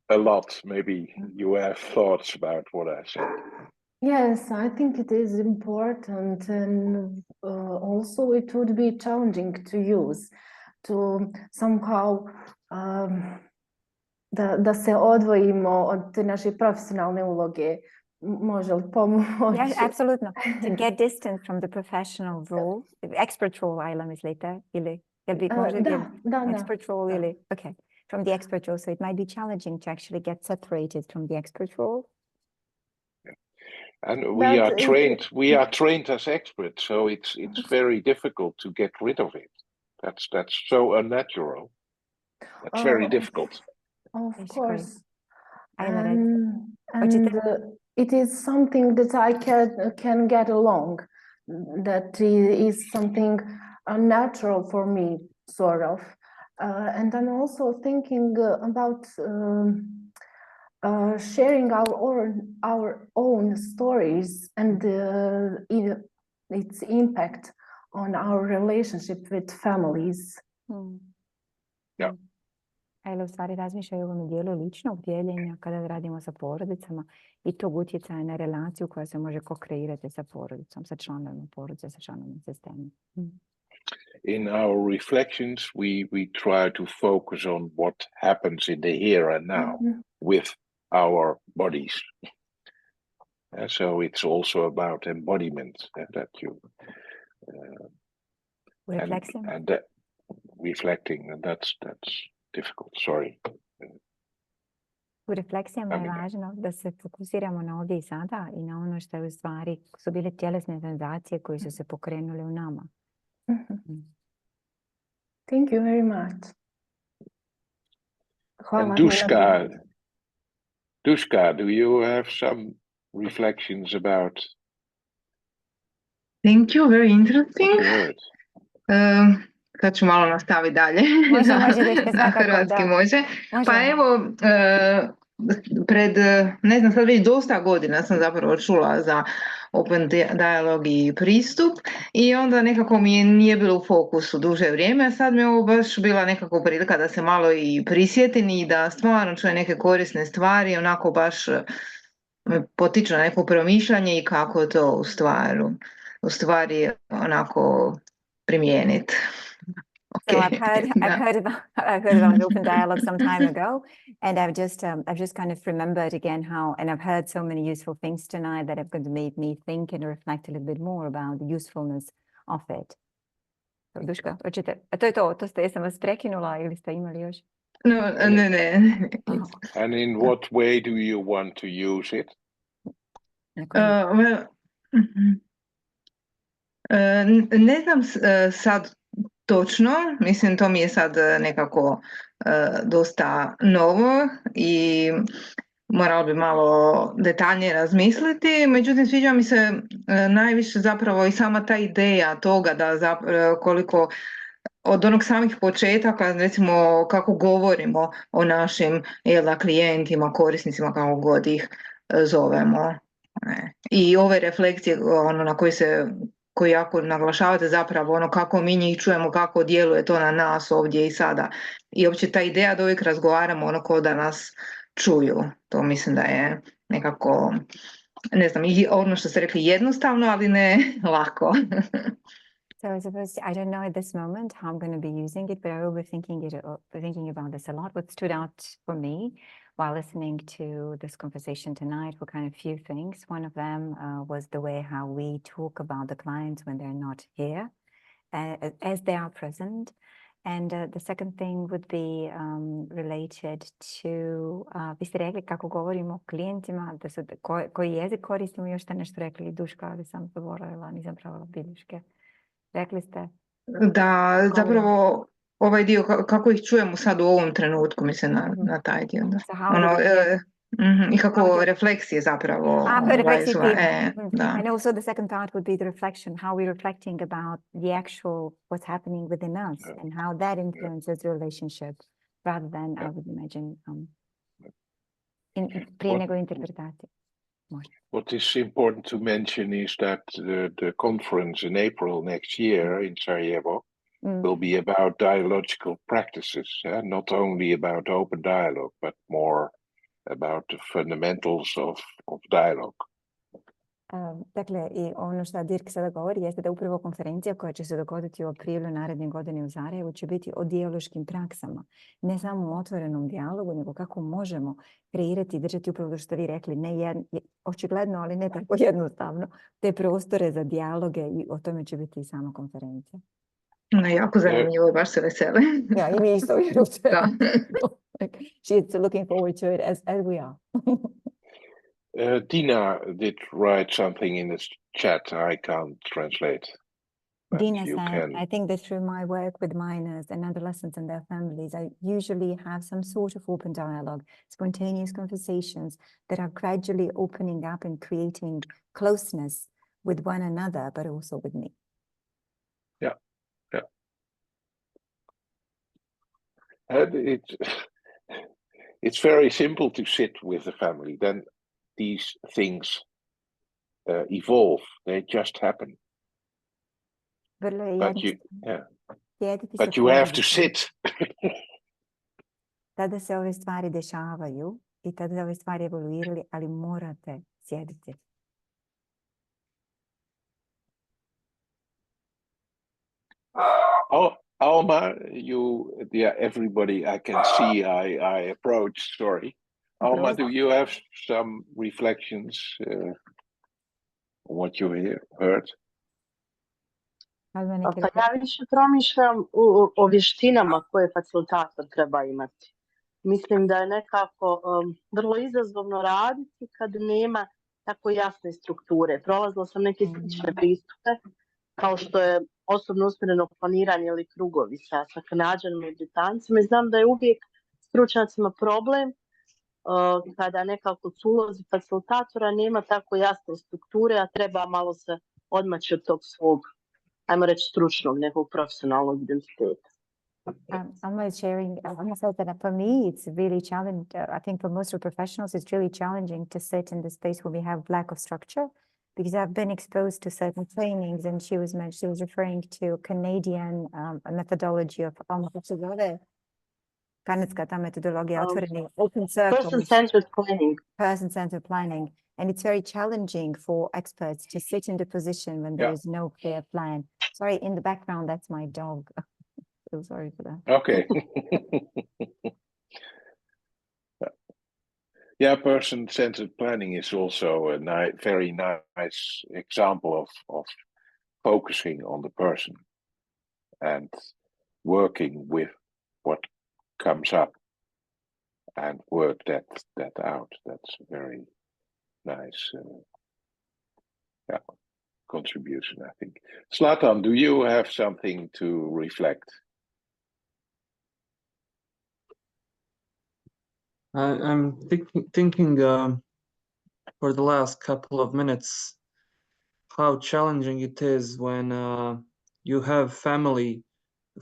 a lot. Maybe you have thoughts about what I said. Yes, I think it is important, and also it would be challenging to use, to somehow da se odvojimo od te naše profesionalne uloge. Može li pomoći? Yes, absolutno. To get distance from the professional role, expert role, Ayla, mislite? Ili može expert role ili? Okay. From the expert role, so it might be challenging to actually get separated from the expert role. And we are trained as experts, so it's very difficult to get rid of it. That's so unnatural. That's very difficult. Of course. And it is something that I can get along. That is something unnatural for me, sort of. And I'm also thinking about sharing our own stories and its impact on our relationship with families. Yeah. Ayla u stvari razmišljaju o ovom dijelu ličnog dijeljenja kada radimo sa porodicama i tog utjecaja na relaciju koja se može ko-kreirati sa porodicom, sa članovima porodice, sa članovima sistema. In our reflections, we try to focus on what happens in the here and now with our bodies. So it's also about embodiment that you and reflecting, and that's difficult. Sorry. U refleksijama je važno da se fokusiramo na ovdje i sada i na ono što je u stvari su bile tjelesne senzacije koje su se pokrenule u nama. Thank you very much. And Duška, do you have some reflections about? Thank you, very interesting. Sad ću malo nastaviti dalje. Može, na hrvatski može. Pa evo, pred, ne znam, sad već dosta godina sam zapravo čula za open dialog i pristup i onda nekako mi nije bilo u fokusu duže vrijeme, a sad mi je ovo baš bila nekako prilika da se malo i prisjetim i da stvarno čujem neke korisne stvari, onako baš me potiču na neko promišljanje i kako to u stvari onako primijeniti. So I've heard about an open dialogue some time ago, and I've just kind of remembered again how, and I've heard so many useful things tonight that have made me think and reflect a little bit more about the usefulness of it. So, Duška, hoćete? A to je to, jesam vas prekinula ili ste imali još? No, ne. And in what way do you want to use it? Ne znam sad točno, mislim to mi je sad nekako dosta novo i moralo bi malo detaljnije razmisliti, međutim sviđa mi se najviše zapravo i sama ta ideja toga da koliko od onog samih početaka, recimo kako govorimo o našim klijentima, korisnicima, kako god ih zovemo. I ove refleksije na koji jako naglašavate zapravo kako mi njih čujemo, kako djeluje to na nas ovdje i sada. I uopće ta ideja da uvijek razgovaramo ko da nas čuju. To mislim da je nekako, ne znam, i ono što ste rekli jednostavno, ali ne lako. So I suppose, I don't know at this moment how I'm going to be using it, but I will be thinking about this a lot. What stood out for me while listening to this conversation tonight were kind of few things. One of them was the way how we talk about the clients when they're not here, as they are present. And the second thing would be related to, vi ste rekli kako govorimo o klijentima, koji jezik koristimo, još ste nešto rekli, Duška, ali sam zaboravila, nisam pravila bilješke. Rekli ste? Da, zapravo ovaj dio, kako ih čujemo sad u ovom trenutku, mislim na taj dio. Da. I kako refleksije zapravo. And also the second part would be the reflection, how we're reflecting about the actual, what's happening within us and how that influences the relationship rather than, I would imagine, prije nego interpretacije. What is important to mention is that the conference in April next year in Sarajevo will be about dialogical practices, not only about open dialogue, but more about the fundamentals of dialogue. Dakle, i ono što Dirk sada govori jeste da upravo konferencija koja će se dogoditi u aprilu naredne godine u Sarajevu će biti o dijaloškim praksama. Ne samo u otvorenom dijalogu, nego kako možemo kreirati i držati upravo što vi rekli, očigledno, ali ne tako jednostavno, te prostore za dijaloge i o tome će biti i sama konferencija. Jako zanimljivo, baš se vesele. Ja, i mi isto. She's looking forward to it as we are. Dina did write something in the chat. I can't translate. Dina said, I think that through my work with minors and adolescents and their families, I usually have some sort of open dialogue, spontaneous conversations that are gradually opening up and creating closeness with one another, but also with me. Yeah. It's very simple to sit with the family. Then these things evolve. They just happen. But you have to sit. Tada se ove stvari dešavaju i tada ove stvari evoluirali, ali morate sjediti. Alma, everybody I can see I approach, sorry. Alma, do you have some reflections on what you heard? Pa ja više promišljam o vještinama koje facilitator treba imati. Mislim da je nekako vrlo izazovno raditi kad nema tako jasne strukture. Prolazila sam neke slične pristupe, kao što je osobno usmjereno planiranje ili krugovi sa Kanađanima i Britancima. I znam da je uvijek stručnjacima problem kada nekako u ulozi facilitatora nema tako jasne strukture, a treba malo se odmaći od tog svog, ajmo reći, stručnog, nekog profesionalnog identiteta. I'm sharing, I said that for me, it's really challenging. I think for most of professionals, it's really challenging to sit in the space where we have lack of structure, because I've been exposed to certain trainings, and she was referring to Canadian methodology of kanadska ta metodologija otvoreni open circles. Person-centered planning. Person-centered planning. And it's very challenging for experts to sit in the position when there is no clear plan. Sorry, in the background, that's my dog. So sorry for that. Okay. Yeah, person-centered planning is also a very nice example of focusing on the person and working with what comes up and work that out. That's a very nice contribution, I think. Zlatan, do you have something to reflect? I'm thinking for the last couple of minutes how challenging it is when you have family.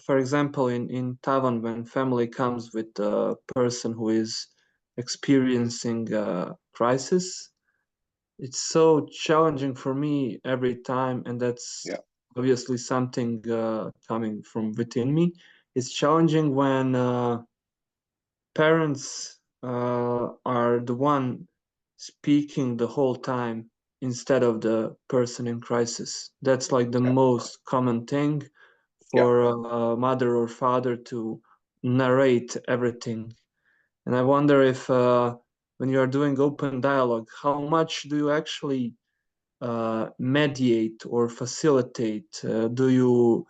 For example, in Taiwan, when family comes with a person who is experiencing a crisis, it's so challenging for me every time, and that's obviously something coming from within me. It's challenging when parents are the one speaking the whole time instead of the person in crisis. That's like the most common thing for a mother or father to narrate everything. And I wonder if when you are doing open dialogue, how much do you actually mediate or facilitate? Do you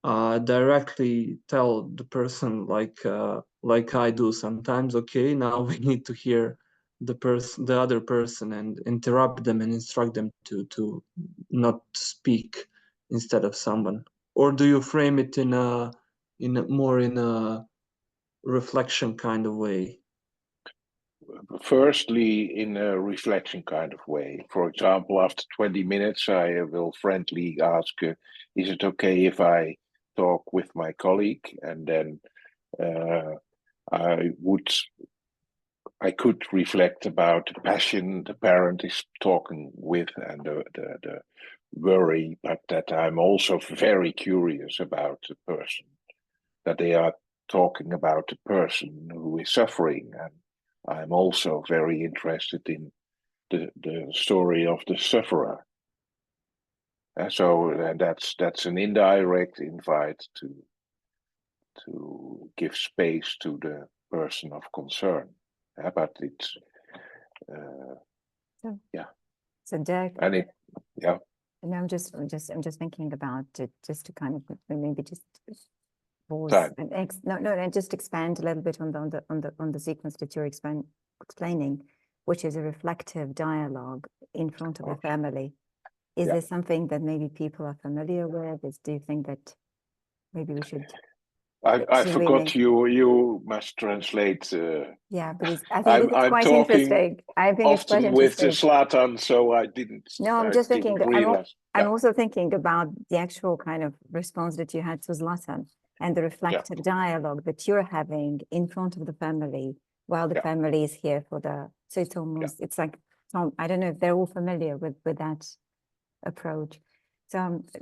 directly tell the person like I do sometimes, okay, now we need to hear the other person, and interrupt them and instruct them to not speak instead of someone? Or do you frame it in a reflection kind of way? Firstly, in a reflection kind of way. For example, after 20 minutes, I will friendly ask, is it okay if I talk with my colleague? And then I could reflect about the passion the parent is talking with and the worry, but that I'm also very curious about the person, that they are talking about the person who is suffering. And I'm also very interested in the story of the sufferer. And so that's an indirect invite to give space to the person of concern. But it's So Dirk, and and I'm just thinking about it, just to kind of maybe just pause and just expand a little bit on the sequence that you're explaining, which is a reflective dialogue in front of the family. Is there something that maybe people are familiar with? Do you think that maybe we should? I forgot you must translate. Because I think it's quite interesting. I think it's quite interesting. With Zlatan, so I didn't. No, I'm just thinking. I'm also thinking about the actual kind of response that you had to Zlatan and the reflective dialogue that you're having in front of the family while the family is here for the. So it's almost it's like I don't know if they're all familiar with that approach. So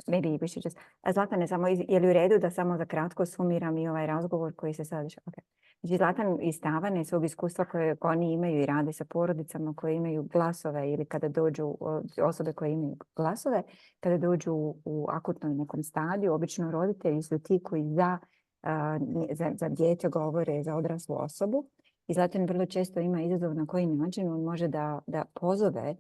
maybe we should just... Zlatane, samo je li u redu da samo za kratko sumiram i ovaj razgovor koji se sad... Okay. Znači, Zlatan iz Tavana i svog iskustva koje oni imaju i rade sa porodicama koje imaju glasove ili kada dođu osobe koje imaju glasove, kada dođu u akutnom nekom stadiju, obično roditelji su ti koji za dijete govore za odraslu osobu. I Zlatan vrlo često ima izazov na koji način on može da pozove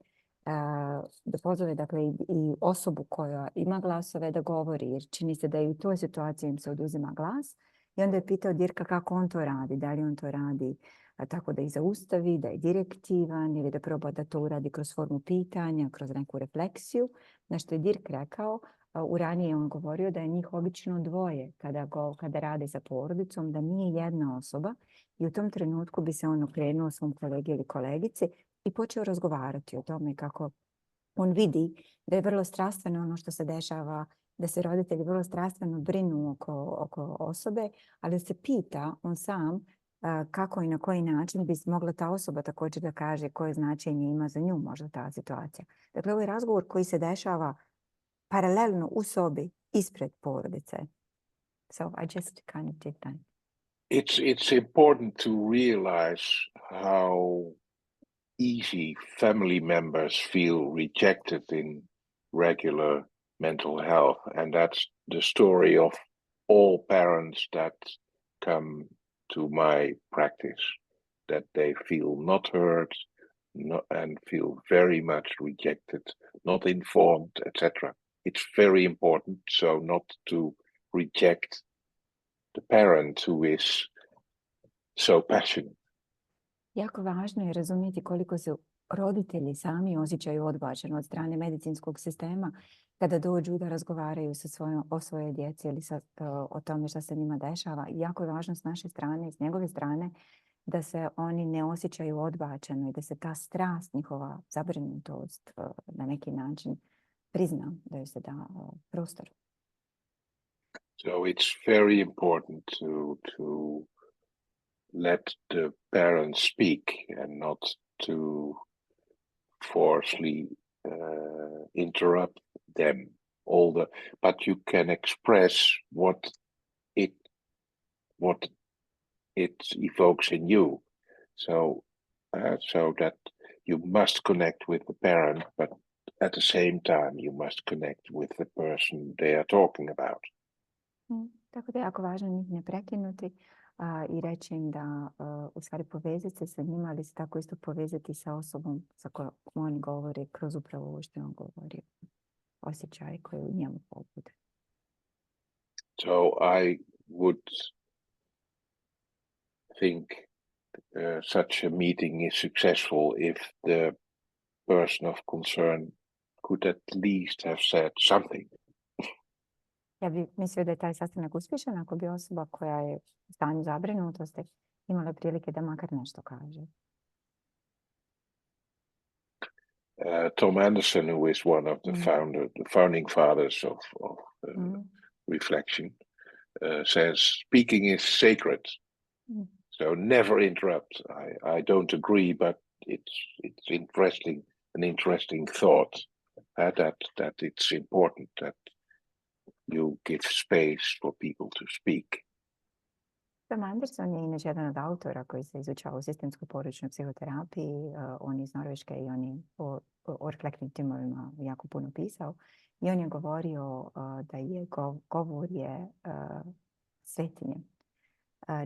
dakle i osobu koja ima glasove da govori, jer čini se da i u toj situaciji im se oduzima glas. I onda je pitao Dirka kako on to radi, da li on to radi tako da ih zaustavi, da je direktivan ili da proba da to uradi kroz formu pitanja, kroz neku refleksiju. Na što je Dirk rekao, ranije on govorio da je njih obično dvoje kada rade sa porodicom, da nije jedna osoba i u tom trenutku bi se on okrenuo svom kolegi ili kolegici i počeo razgovarati o tome kako on vidi da je vrlo strastveno ono što se dešava, da se roditelji vrlo strastveno brinu oko osobe, ali se pita on sam kako i na koji način bi mogla ta osoba također da kaže koje značenje ima za nju možda ta situacija. Dakle, ovo je razgovor koji se dešava paralelno u sobi ispred porodice. So I just kind of did that. It's important to realize how easy family members feel rejected in regular mental health, and that's the story of all parents that come to my practice, that they feel not heard, and feel very much rejected, not informed, etc. It's very important so not to reject the parent who is so passionate. Jako važno je razumjeti koliko se roditelji sami osjećaju odbačeno od strane medicinskog sistema kada dođu da razgovaraju o svojoj djeci ili o tome što se njima dešava. Jako je važno s naše strane, s njegove strane, da se oni ne osjećaju odbačeno i da se ta strast, njihova zabrinutost na neki način prizna, da joj se da prostor. So it's very important to let the parents speak and not to forcefully interrupt them. But you can express what it evokes in you, so that you must connect with the parent, but at the same time you must connect with the person they are talking about. Tako da je jako važno njih ne prekinuti i reći im da u stvari povezati se sa njima, ali se tako isto povezati sa osobom sa kojom oni govore kroz upravo ovo što on govori, osjećaj koji u njemu pobude. So I would think such a meeting is successful if the person of concern could at least have said something. Ja bih mislio da je taj sastanak uspješan ako bi osoba koja je u stanju zabrinutosti imala prilike da makar nešto kaže. Tom Anderson, who is one of the founding fathers of reflection, says speaking is sacred. So never interrupt. I don't agree, but it's interesting, an interesting thought that it's important that you give space for people to speak. Tom Anderson je inače jedan od autora koji se izučava u sistemskoj porodičnoj psihoterapiji. On je iz Norveške i on je o reflektnim timovima jako puno pisao. I on je govorio da je govor je svetinje.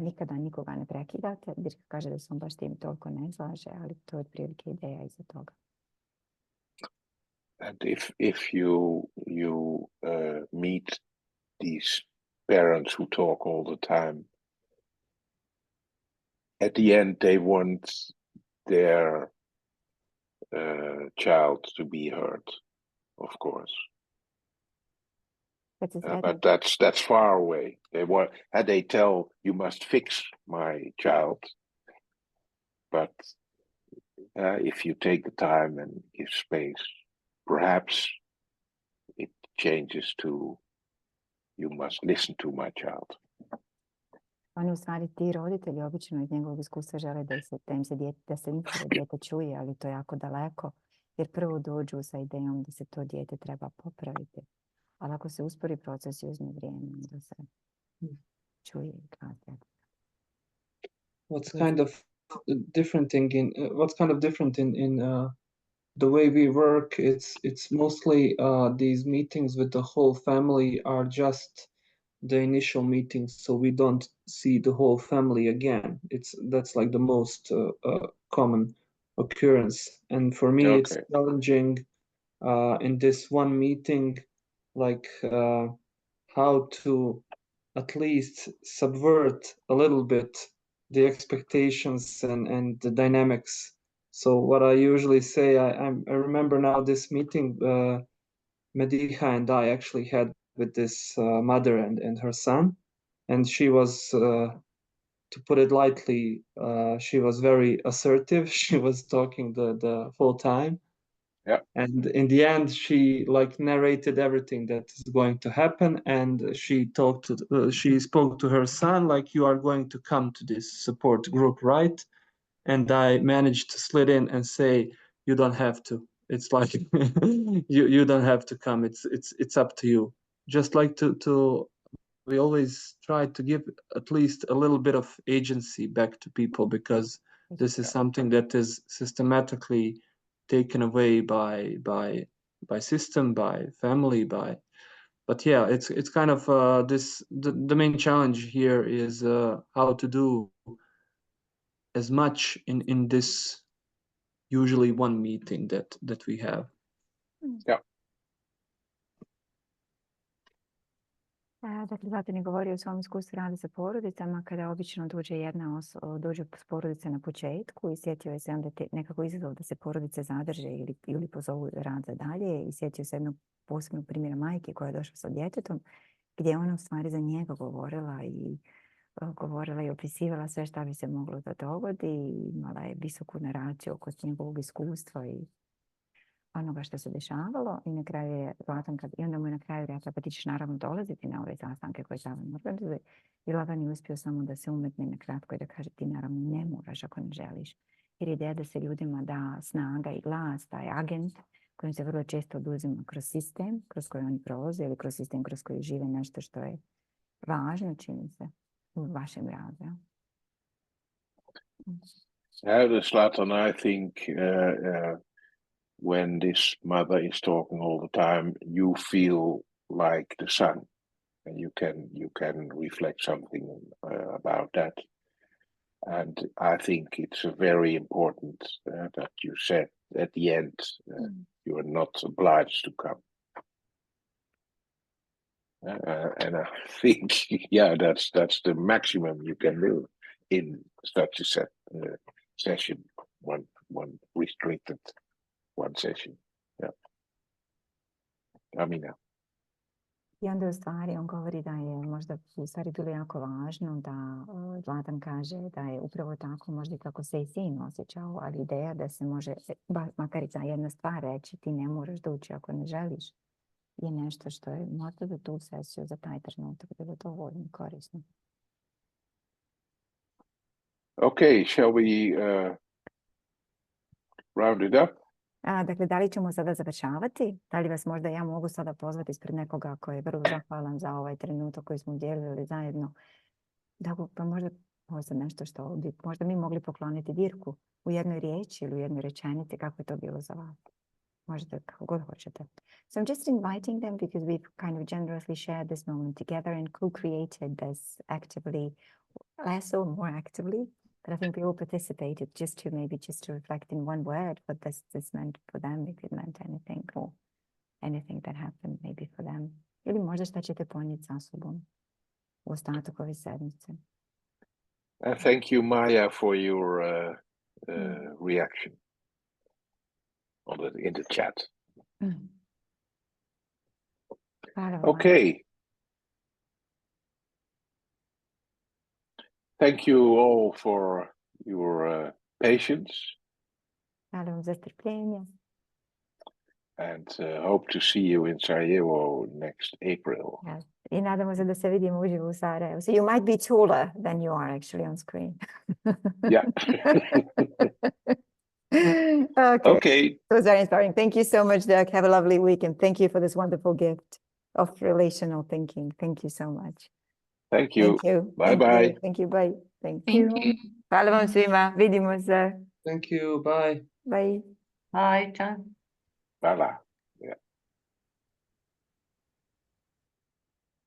Nikada nikoga ne prekidate. Dirk kaže da se on baš tim toliko ne slaže, ali to je otprilike ideja iza toga. And if you meet these parents who talk all the time, at the end they want their child to be heard, of course. But that's far away. They tell you must fix my child, but if you take the time and give space, perhaps it changes to you must listen to my child. Oni u stvari ti roditelji obično iz njegovog iskustva žele da se njihovo dijete čuje, ali to je jako daleko, jer prvo dođu sa idejom da se to dijete treba popraviti. Ali ako se uspori proces i uzme vrijeme, da se čuje i kaže. What's kind of different in the way we work? It's mostly these meetings with the whole family are just the initial meetings, so we don't see the whole family again. That's like the most common occurrence, and for me it's challenging in this one meeting, like how to at least subvert a little bit the expectations and the dynamics. So what I usually say, I remember now this meeting Mediha and I actually had with this mother and her son, and she was, to put it lightly, she was very assertive. She was talking the whole time. Yeah. And in the end, she narrated everything that is going to happen, and she spoke to her son like, you are going to come to this support group, right? And I managed to slid in and say, you don't have to. It's like you don't have to come. It's up to you. Just like to we always try to give at least a little bit of agency back to people, because this is something that is systematically taken away by system, by family, but yeah, it's kind of the main challenge here is how to do as much in this usually one meeting that we have. Yeah. Dakle, Zlatan je govorio o svom iskustvu rada sa porodicama, kada obično dođu porodice na početku i sjetio je se onda nekako izazov da se porodice zadrže ili pozovu rad za dalje, i sjetio se jednog posebnog primjera majke koja je došla sa djetetom, gdje je ona u stvari za njega govorila i opisivala sve šta bi se moglo da dogodi, i imala je visoku naraciju oko njegovog iskustva i onoga što se dešavalo, i na kraju je Zlatan i onda mu je na kraju rekla, pa ti ćeš naravno dolaziti na ove sastanke koje Zlatan organizuje, i Zlatan je uspio samo da se umetne na kratko i da kaže ti naravno ne moraš ako ne želiš, jer ideja da se ljudima da snaga i glas, taj agent kojim se vrlo često oduzima kroz sistem kroz koji oni prolaze ili kroz sistem kroz koji žive nešto što je važno, čini se, u vašem radu. Zlatan, I think when this mother is talking all the time, you feel like the son, and you can reflect something about that. And I think it's very important that you said at the end you are not obliged to come. And I think, yeah, that's the maximum you can do in such a session, one restricted one session. Yeah. Amina. I onda u stvari on govori da je možda u stvari bilo jako važno da Zlatan kaže da je upravo tako možda i kako se i sin osjećao, ali ideja da se može, makar i za jedna stvar reći, ti ne moraš da uči ako ne želiš, je nešto što je možda za tu sesiju, za taj trenutak bilo dovoljno korisno. Okay, shall we round it up? Dakle, da li ćemo sada završavati? Da li vas možda ja mogu sada pozvati ispred nekoga koji je vrlo zahvalan za ovaj trenutak koji smo dijelili zajedno? Da, pa možda nešto što bi možda mi mogli pokloniti Dirku u jednoj riječi ili u jednoj rečenici, kako je to bilo za vas? Možda kako god hoćete. So I'm just inviting them because we've kind of generously shared this moment together and co-created this actively, less or more actively. But I think we all participated just to reflect in one word what this meant for them, if it meant anything, or anything that happened maybe for them. Ili možda šta ćete ponijeti sa sobom u ostatak ove sedmice. Thank you, Maya, for your reaction in the chat. Okay. Thank you all for your patience. Hvala vam za strpljenje. And hope to see you in Sarajevo next April. Yes. I nadamo se da se vidimo uživo u Sarajevu. So you might be taller than you are actually on screen. Yeah. Okay. It was very inspiring. Thank you so much, Dirk. Have a lovely weekend. Thank you for this wonderful gift of relational thinking. Thank you so much. Thank you. Thank you. Bye. Thank you. Bye. Thank you. Hvala vam svima. Vidimo se. Thank you. Bye. Bye. Bye. Ciao. Hvala.